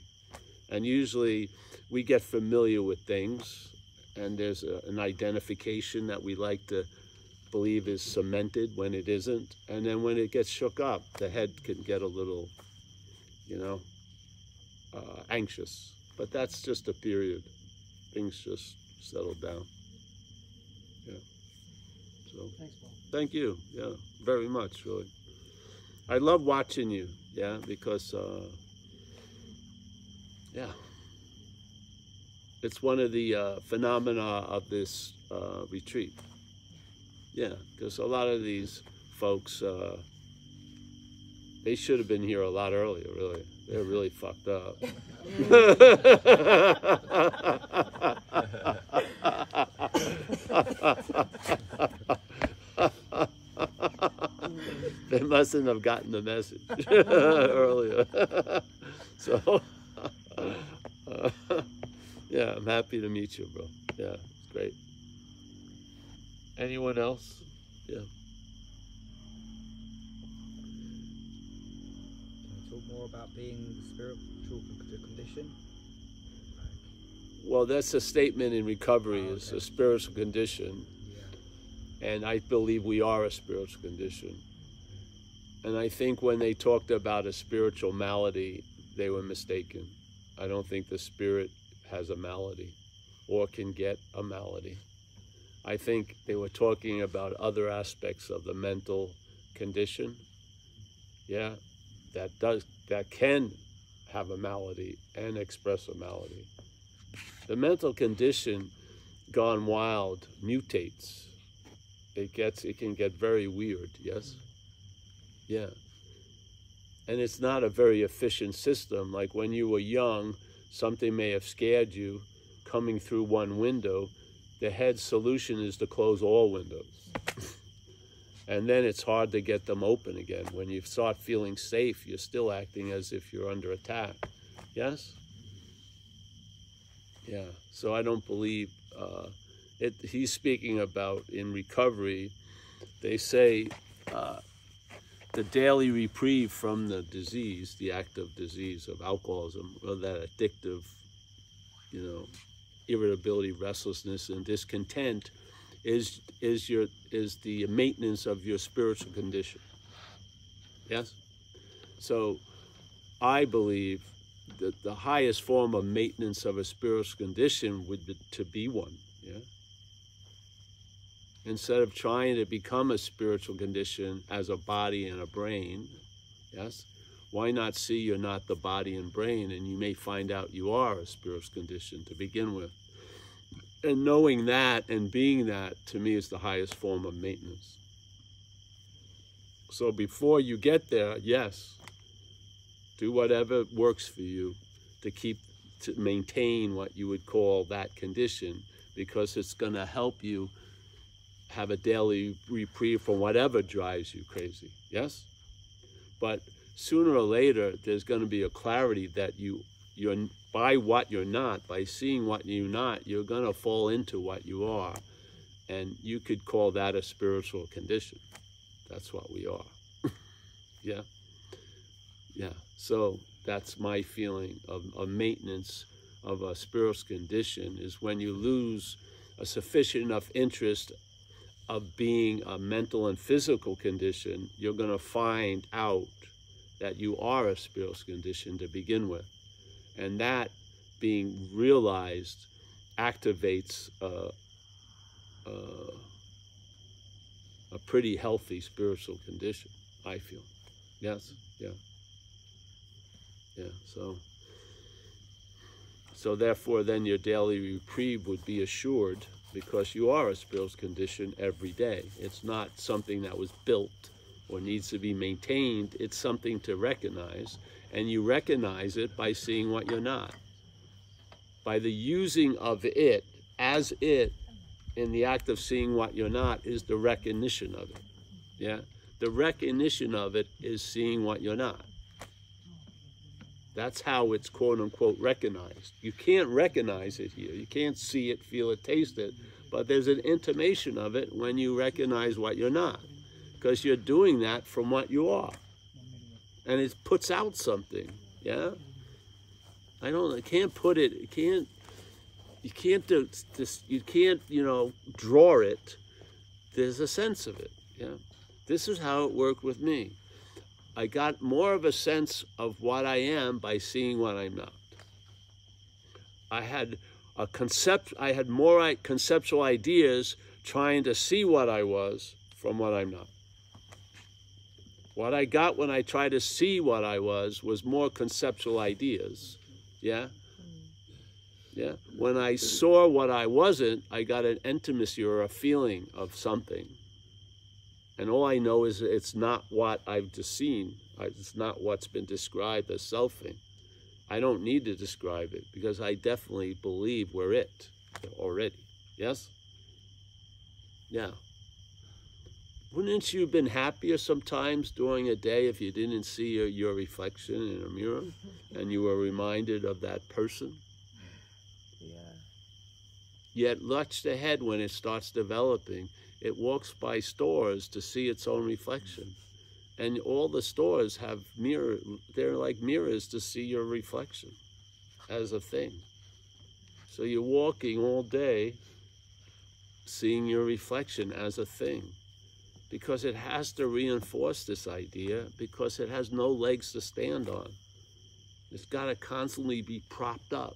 [SPEAKER 1] And usually we get familiar with things, and there's an identification that we like to believe is cemented when it isn't. And then when it gets shook up, the head can get a little, you know, anxious. But that's just a period. Things just settle down. Yeah. So
[SPEAKER 4] Thanks, Paul.
[SPEAKER 1] thank you. Yeah, very much, really. I love watching you, yeah, because, yeah, it's one of the phenomena of this retreat. Yeah, because a lot of these folks, they should have been here a lot earlier, really. They're really fucked up. They mustn't have gotten the message earlier. So, yeah, I'm happy to meet you, bro. Yeah, it's great. Anyone else? Yeah.
[SPEAKER 6] Can you talk more about being the spiritual condition?
[SPEAKER 1] Well, that's a statement in recovery.
[SPEAKER 6] Oh,
[SPEAKER 1] It's
[SPEAKER 6] okay.
[SPEAKER 1] a spiritual condition.
[SPEAKER 6] Yeah.
[SPEAKER 1] And I believe we are a spiritual condition. And I think when they talked about a spiritual malady, they were mistaken. I don't think the spirit has a malady or can get a malady. I think they were talking about other aspects of the mental condition. Yeah, that can have a malady and express a malady. The mental condition gone wild mutates. It can get very weird, yes? Yeah. And it's not a very efficient system. Like when you were young, something may have scared you. Coming through one window, the head solution is to close all windows. And then it's hard to get them open again. When you start feeling safe, you're still acting as if you're under attack. Yes? Yeah. So I don't believe he's speaking about in recovery. They say the daily reprieve from the disease, the active disease of alcoholism, or that addictive, you know, irritability, restlessness, and discontent, is the maintenance of your spiritual condition. Yes. So I believe that the highest form of maintenance of a spiritual condition would be to be one. Yeah. Instead of trying to become a spiritual condition as a body and a brain, yes, why not see you're not the body and brain, and you may find out you are a spiritual condition to begin with. And knowing that and being that, to me, is the highest form of maintenance. So before you get there, yes, do whatever works for you to maintain what you would call that condition, because it's going to help you have a daily reprieve from whatever drives you crazy, yes? But sooner or later, there's going to be a clarity that you're by what you're not, by seeing what you're not, you're going to fall into what you are. And you could call that a spiritual condition. That's what we are. Yeah? Yeah. So that's my feeling of maintenance of a spiritual condition, is when you lose a sufficient enough interest of being a mental and physical condition, you're going to find out that you are a spiritual condition to begin with. And that being realized activates a pretty healthy spiritual condition, I feel. Yes, yeah. Yeah, so therefore then your daily reprieve would be assured, because you are a spiritual condition every day. It's not something that was built or needs to be maintained. It's something to recognize, and you recognize it by seeing what you're not. By the using of it as it in the act of seeing what you're not is the recognition of it. Yeah? The recognition of it is seeing what you're not. That's how it's quote unquote recognized. You can't recognize it here. You can't see it, feel it, taste it, but there's an intimation of it when you recognize what you're not, because you're doing that from what you are. And it puts out something, yeah? I can't put it, you can't do this, you can't, draw it. There's a sense of it, yeah? This is how it worked with me. I got more of a sense of what I am by seeing what I'm not. I had more conceptual ideas trying to see what I was from what I'm not. What I got when I tried to see what I was more conceptual ideas. Yeah? Yeah. When I saw what I wasn't, I got an intimacy or a feeling of something. And all I know is it's not what I've just seen. It's not what's been described as selfing. I don't need to describe it, because I definitely believe we're it already. Yes? Yeah. Wouldn't you have been happier sometimes during a day if you didn't see your reflection in a mirror and you were reminded of that person?
[SPEAKER 2] Yeah.
[SPEAKER 1] Yet watch the head when it starts developing. It walks by stores to see its own reflection. And all the stores have they're like mirrors to see your reflection as a thing. So you're walking all day seeing your reflection as a thing, because it has to reinforce this idea, because it has no legs to stand on. It's got to constantly be propped up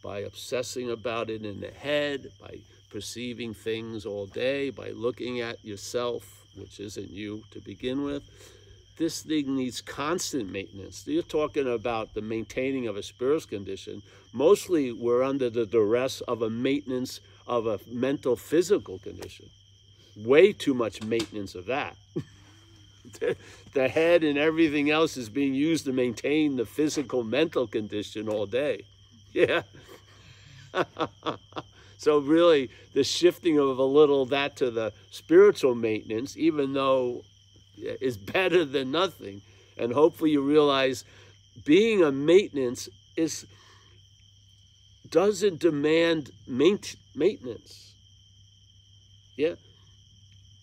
[SPEAKER 1] by obsessing about it in the head, by perceiving things all day, by looking at yourself, which isn't you to begin with. This thing needs constant maintenance. You're talking about the maintaining of a spiritual condition. Mostly we're under the duress of a maintenance of a mental physical condition. Way too much maintenance of that. The head and everything else is being used to maintain the physical mental condition all day. Yeah. So really, the shifting of a little that to the spiritual maintenance, even though is better than nothing. And hopefully you realize being a maintenance doesn't demand maintenance. Yeah.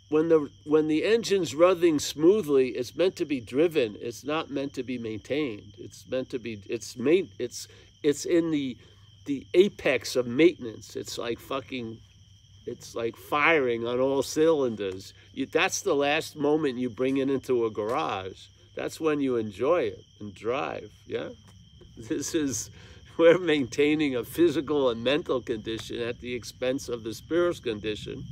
[SPEAKER 1] When the engine's running smoothly, it's meant to be driven. It's not meant to be maintained. It's meant to be. It's in the apex of maintenance. It's like firing on all cylinders. That's the last moment you bring it into a garage. That's when you enjoy it and drive. Yeah, we're maintaining a physical and mental condition at the expense of the spiritual condition.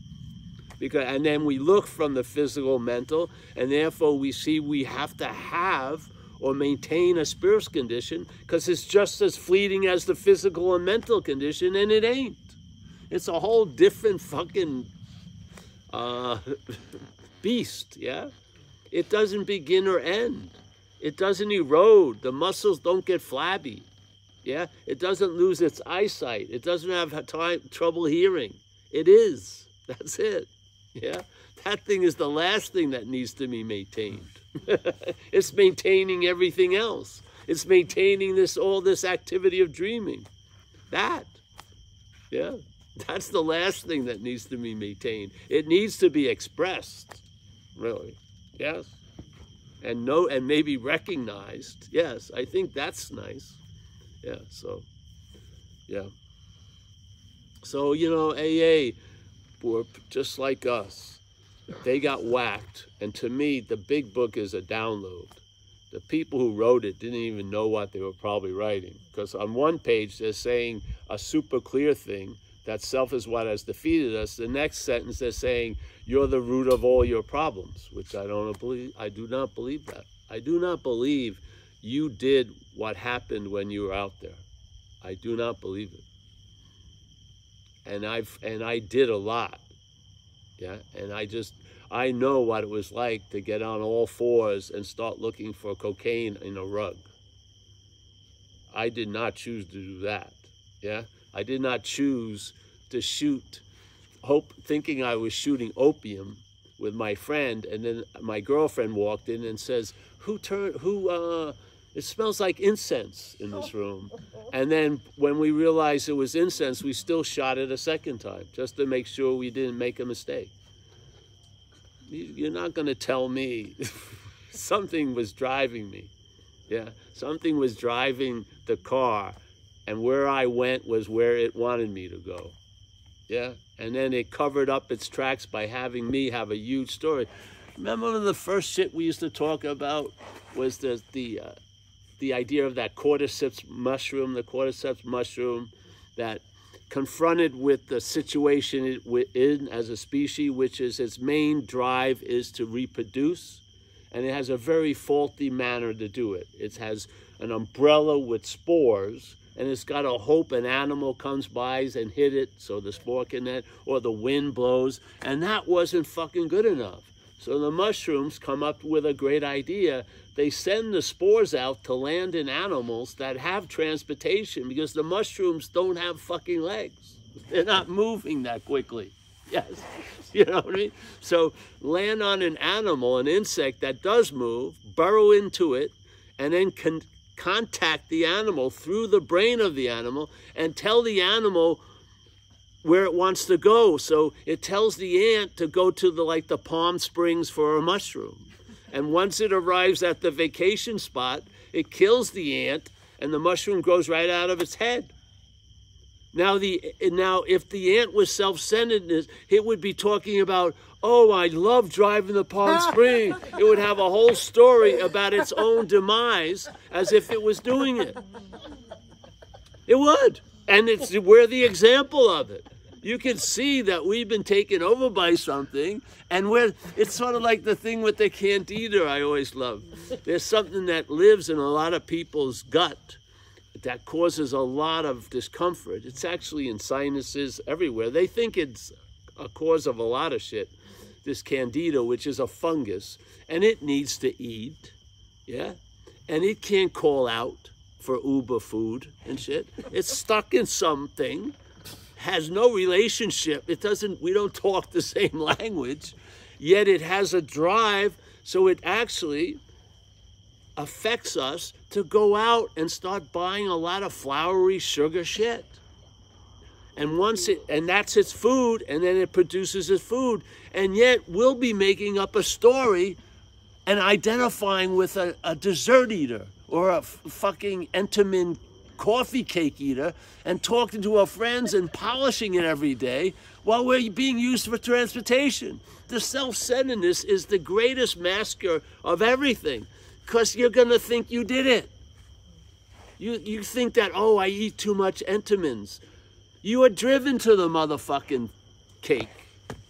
[SPEAKER 1] And then we look from the physical, mental, and therefore we see we have to have or maintain a spiritual condition, because it's just as fleeting as the physical and mental condition, and it ain't. It's a whole different fucking beast, yeah? It doesn't begin or end. It doesn't erode. The muscles don't get flabby, yeah? It doesn't lose its eyesight. It doesn't have trouble hearing. It is. That's it. Yeah, that thing is the last thing that needs to be maintained. It's maintaining everything else. It's maintaining all this activity of dreaming. That's the last thing that needs to be maintained. It needs to be expressed, really. Yes, and maybe recognized. Yes, I think that's nice. Yeah. So, yeah. So AA were just like us. They got whacked, and to me the big book is a download. The people who wrote it didn't even know what they were probably writing, because on one page they're saying a super clear thing that self is what has defeated us, the next sentence they're saying, you're the root of all your problems, which I don't believe. I do not believe that. I do not believe you did what happened when you were out there. I do not believe it. And I did a lot. Yeah, and I know what it was like to get on all fours and start looking for cocaine in a rug. I did not choose to do that. Yeah, I did not choose to shoot, thinking I was shooting opium with my friend, and then my girlfriend walked in and says, it smells like incense in this room. And then when we realized it was incense, we still shot it a second time, just to make sure we didn't make a mistake. You're not going to tell me something was driving me. Yeah, something was driving the car, and where I went was where it wanted me to go. Yeah, and then it covered up its tracks by having me have a huge story. Remember one of the first shit we used to talk about was the idea of that cordyceps mushroom, that confronted with the situation it's in as a species, which is its main drive is to reproduce, and it has a very faulty manner to do it. It has an umbrella with spores, and it's got to hope an animal comes by and hit it so the spore can hit, or the wind blows, and that wasn't fucking good enough. So the mushrooms come up with a great idea. They send the spores out to land in animals that have transportation, because the mushrooms don't have fucking legs. They're not moving that quickly. Yes, you know what I mean? So land on an animal, an insect that does move, burrow into it, and then contact the animal through the brain of the animal and tell the animal where it wants to go. So it tells the ant to go to the Palm Springs for a mushroom. And once it arrives at the vacation spot, it kills the ant, and the mushroom grows right out of its head. Now, if the ant was self-centeredness, it would be talking about, oh, I love driving to Palm Springs. It would have a whole story about its own demise as if it was doing it. It would. And we're the example of it. You can see that we've been taken over by something, and it's sort of like the thing with the candida I always love. There's something that lives in a lot of people's gut that causes a lot of discomfort. It's actually in sinuses everywhere. They think it's a cause of a lot of shit, this candida, which is a fungus, and it needs to eat, yeah? And it can't call out for Uber food and shit. It's stuck in something, has no relationship. We don't talk the same language, yet it has a drive, so it actually affects us to go out and start buying a lot of flowery sugar shit. And that's its food, and then it produces its food. And yet we'll be making up a story and identifying with a dessert eater or a fucking Entenmann coffee cake eater and talking to our friends and polishing it every day while we're being used for transportation. The self-centeredness is the greatest masker of everything, because you're going to think you did it. You think that, oh, I eat too much Entenmann's. You are driven to the motherfucking cake.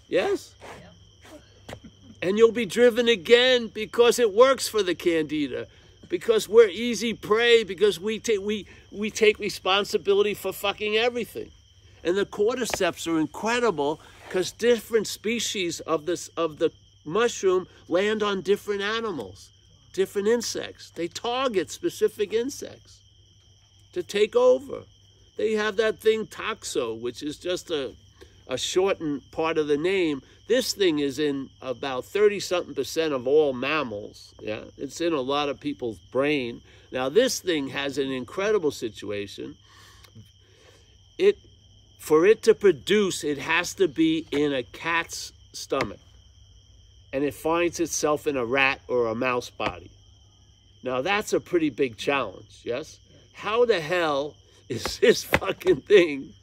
[SPEAKER 1] Yes? Yep. And you'll be driven again because it works for the candida. Because we're easy prey, because we take responsibility for fucking everything. And the cordyceps are incredible because different species of the mushroom land on different animals, different insects. They target specific insects to take over. They have that thing toxo, which is just a shortened part of the name. This thing is in about 30-something% of all mammals. Yeah, it's in a lot of people's brain. Now, this thing has an incredible situation. For it to produce, it has to be in a cat's stomach, and it finds itself in a rat or a mouse body. Now, that's a pretty big challenge. Yes, how the hell is this fucking thing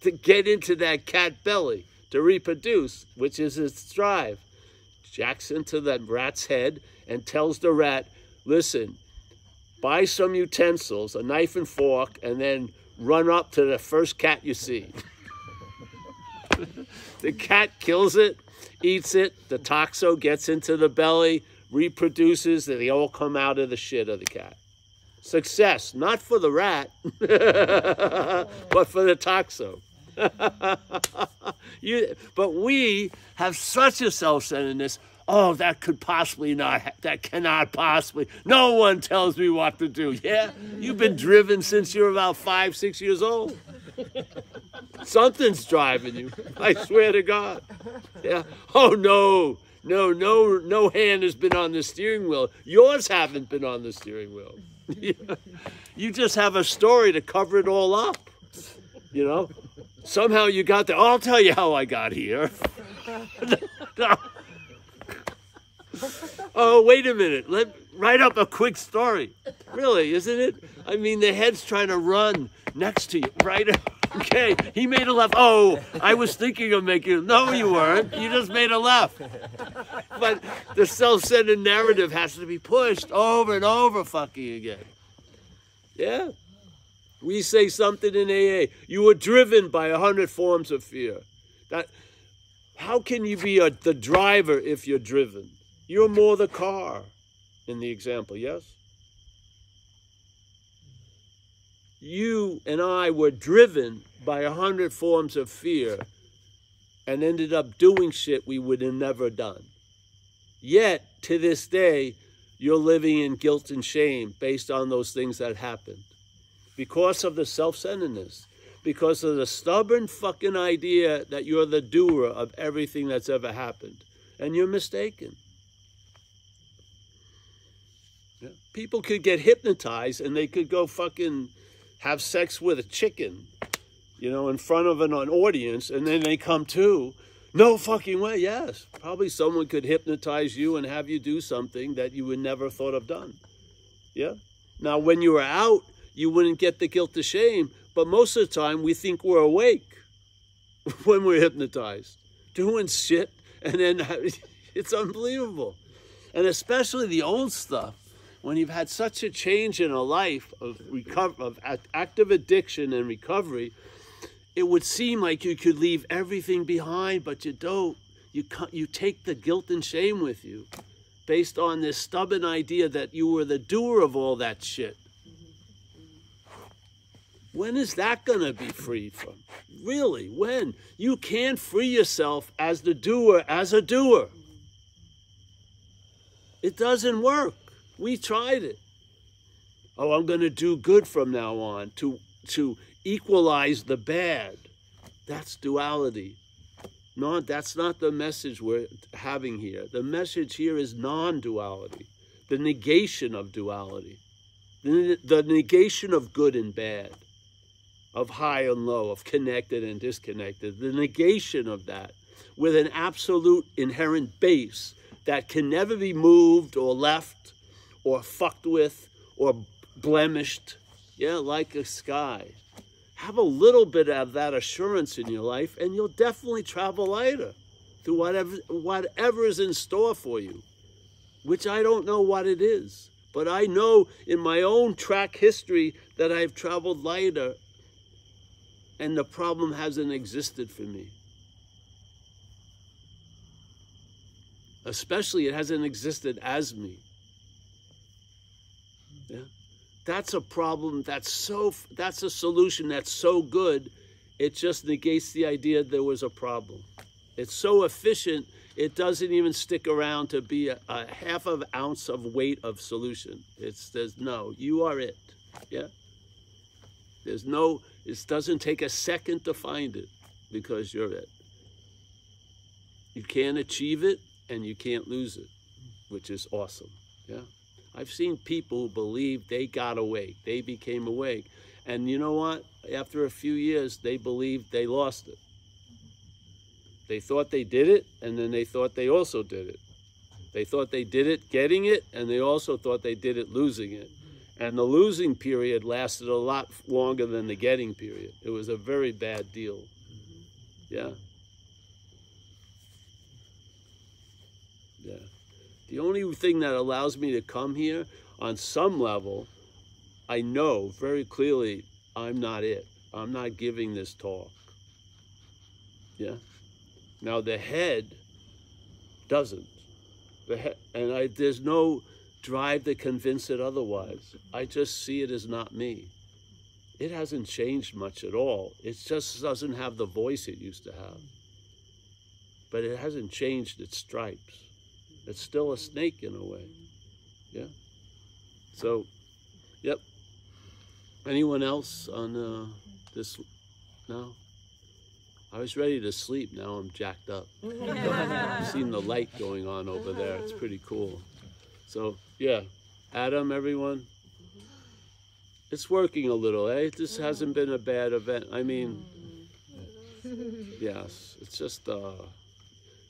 [SPEAKER 1] to get into that cat belly to reproduce, which is its drive? Jacks into that rat's head and tells the rat, listen, buy some utensils, a knife and fork, and then run up to the first cat you see. The cat kills it, eats it, the toxo gets into the belly, reproduces, and they all come out of the shit of the cat. Success, not for the rat, but for the toxo. But we have such a self-centeredness. Oh, that could possibly not, that cannot possibly, no one tells me what to do. Yeah, you've been driven since you were about 5, 6 years old. Something's driving you, I swear to God. Yeah. Oh, no hand has been on the steering wheel. Yours haven't been on the steering wheel. You just have a story to cover it all up. You know, somehow you got there. I'll tell you how I got here. Oh, wait a minute. Write up a quick story. Really, isn't it? I mean, the head's trying to run next to you, right? Okay, he made a left. Oh, I was thinking of making. No, you weren't. You just made a left. But the self-centered narrative has to be pushed over and over fucking again. Yeah. We say something in AA. You were driven by 100 forms of fear. How can you be the driver if you're driven? You're more the car in the example, yes? You and I were driven by 100 forms of fear and ended up doing shit we would have never done. Yet, to this day, you're living in guilt and shame based on those things that happened. Because of the self-centeredness. Because of the stubborn fucking idea that you're the doer of everything that's ever happened. And you're mistaken. Yeah. People could get hypnotized and they could go fucking have sex with a chicken, you know, in front of an audience, and then they come to. No fucking way, yes. Probably someone could hypnotize you and have you do something that you would never thought of done. Yeah? Now, when you were out, you wouldn't get the guilt or shame, but most of the time we think we're awake when we're hypnotized, doing shit, and then it's unbelievable. And especially the old stuff, when you've had such a change in a life of active addiction and recovery, it would seem like you could leave everything behind, but you don't. You take the guilt and shame with you based on this stubborn idea that you were the doer of all that shit. When is that going to be free from? Really, when? You can't free yourself as the doer, as a doer. It doesn't work. We tried it. Oh, I'm going to do good from now on to equalize the bad. That's duality. No, that's not the message we're having here. The message here is non-duality, the negation of duality, the negation of good and bad, of high and low, of connected and disconnected, the negation of that with an absolute inherent base that can never be moved or left or fucked with or blemished, yeah, like a sky. Have a little bit of that assurance in your life and you'll definitely travel lighter through whatever is in store for you, which I don't know what it is. But I know in my own track history that I've traveled lighter and the problem hasn't existed for me. Especially it hasn't existed as me. Yeah. That's a problem, that's a solution that's so good, it just negates the idea there was a problem. It's so efficient, it doesn't even stick around to be a half of an ounce of weight of solution. There's no, you are it, yeah? There's no, it doesn't take a second to find it because you're it. You can't achieve it and you can't lose it, which is awesome, yeah? I've seen people who believe they got awake, they became awake. And you know what? After a few years, they believed they lost it. They thought they did it, and then they thought they also did it. They thought they did it getting it, and they also thought they did it losing it. And the losing period lasted a lot longer than the getting period. It was a very bad deal. Yeah. Yeah. The only thing that allows me to come here, on some level, I know very clearly I'm not it. I'm not giving this talk. Yeah. Now the head doesn't. There's no drive to convince it otherwise. I just see it as not me. It hasn't changed much at all. It just doesn't have the voice it used to have. But it hasn't changed its stripes. It's still a snake in a way. Yeah? So, yep. Anyone else on this? No? I was ready to sleep. Now I'm jacked up. I've seen the light going on over there. It's pretty cool. So, yeah. Adam, everyone? It's working a little, eh? This hasn't been a bad event. I mean, yes. It's just,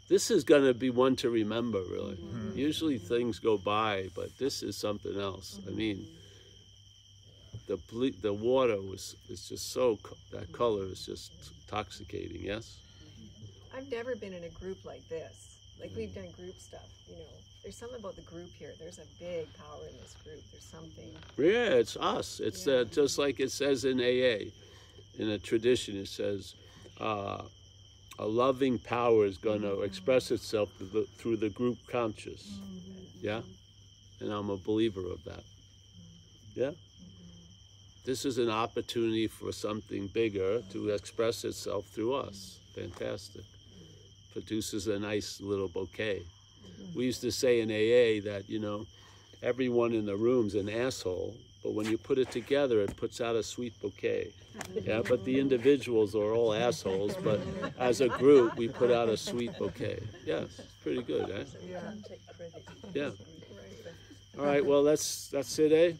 [SPEAKER 1] this is going to be one to remember, really. Usually things go by, but this is something else. I mean, the water is just so, that color is just intoxicating, yes?
[SPEAKER 2] I've never been in a group like this. Like, we've done group stuff, you know. There's something about the group here. There's a big power in this group. There's something.
[SPEAKER 1] Yeah, it's us. It's just like it says in AA. In a tradition, it says, a loving power is going to express itself through the group conscious. Yeah? And I'm a believer of that. Yeah? This is an opportunity for something bigger to express itself through us. Fantastic. Produces a nice little bouquet. We used to say in AA that, you know, everyone in the room's an asshole, but when you put it together, it puts out a sweet bouquet. Yeah, but the individuals are all assholes, but as a group, we put out a sweet bouquet. Yes, it's pretty good, eh? Yeah. All right, well, that's it, eh?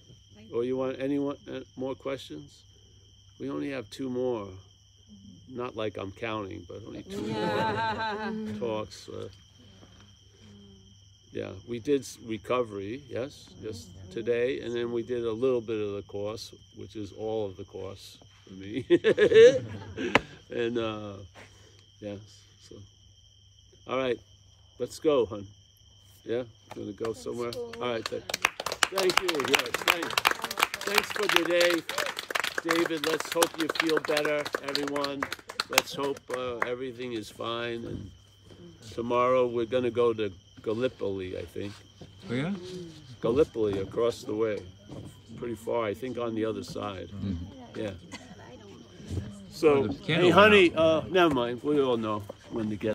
[SPEAKER 1] Or you want anyone more questions? We only have 2 more. Not like I'm counting, but only 2 more talks. Yeah, we did recovery, yes, today, and then we did a little bit of the course, which is all of the course for me. And yes, so all right, let's go, hon. Yeah, gonna go somewhere. All right, thank you. Yes, thanks for today, David. Let's hope you feel better, everyone. Let's hope everything is fine. And tomorrow we're gonna go to Gallipoli, I think.
[SPEAKER 7] Oh yeah?
[SPEAKER 1] Gallipoli, across the way. Pretty far, I think on the other side. Yeah. So, hey honey, never mind. We all know when to get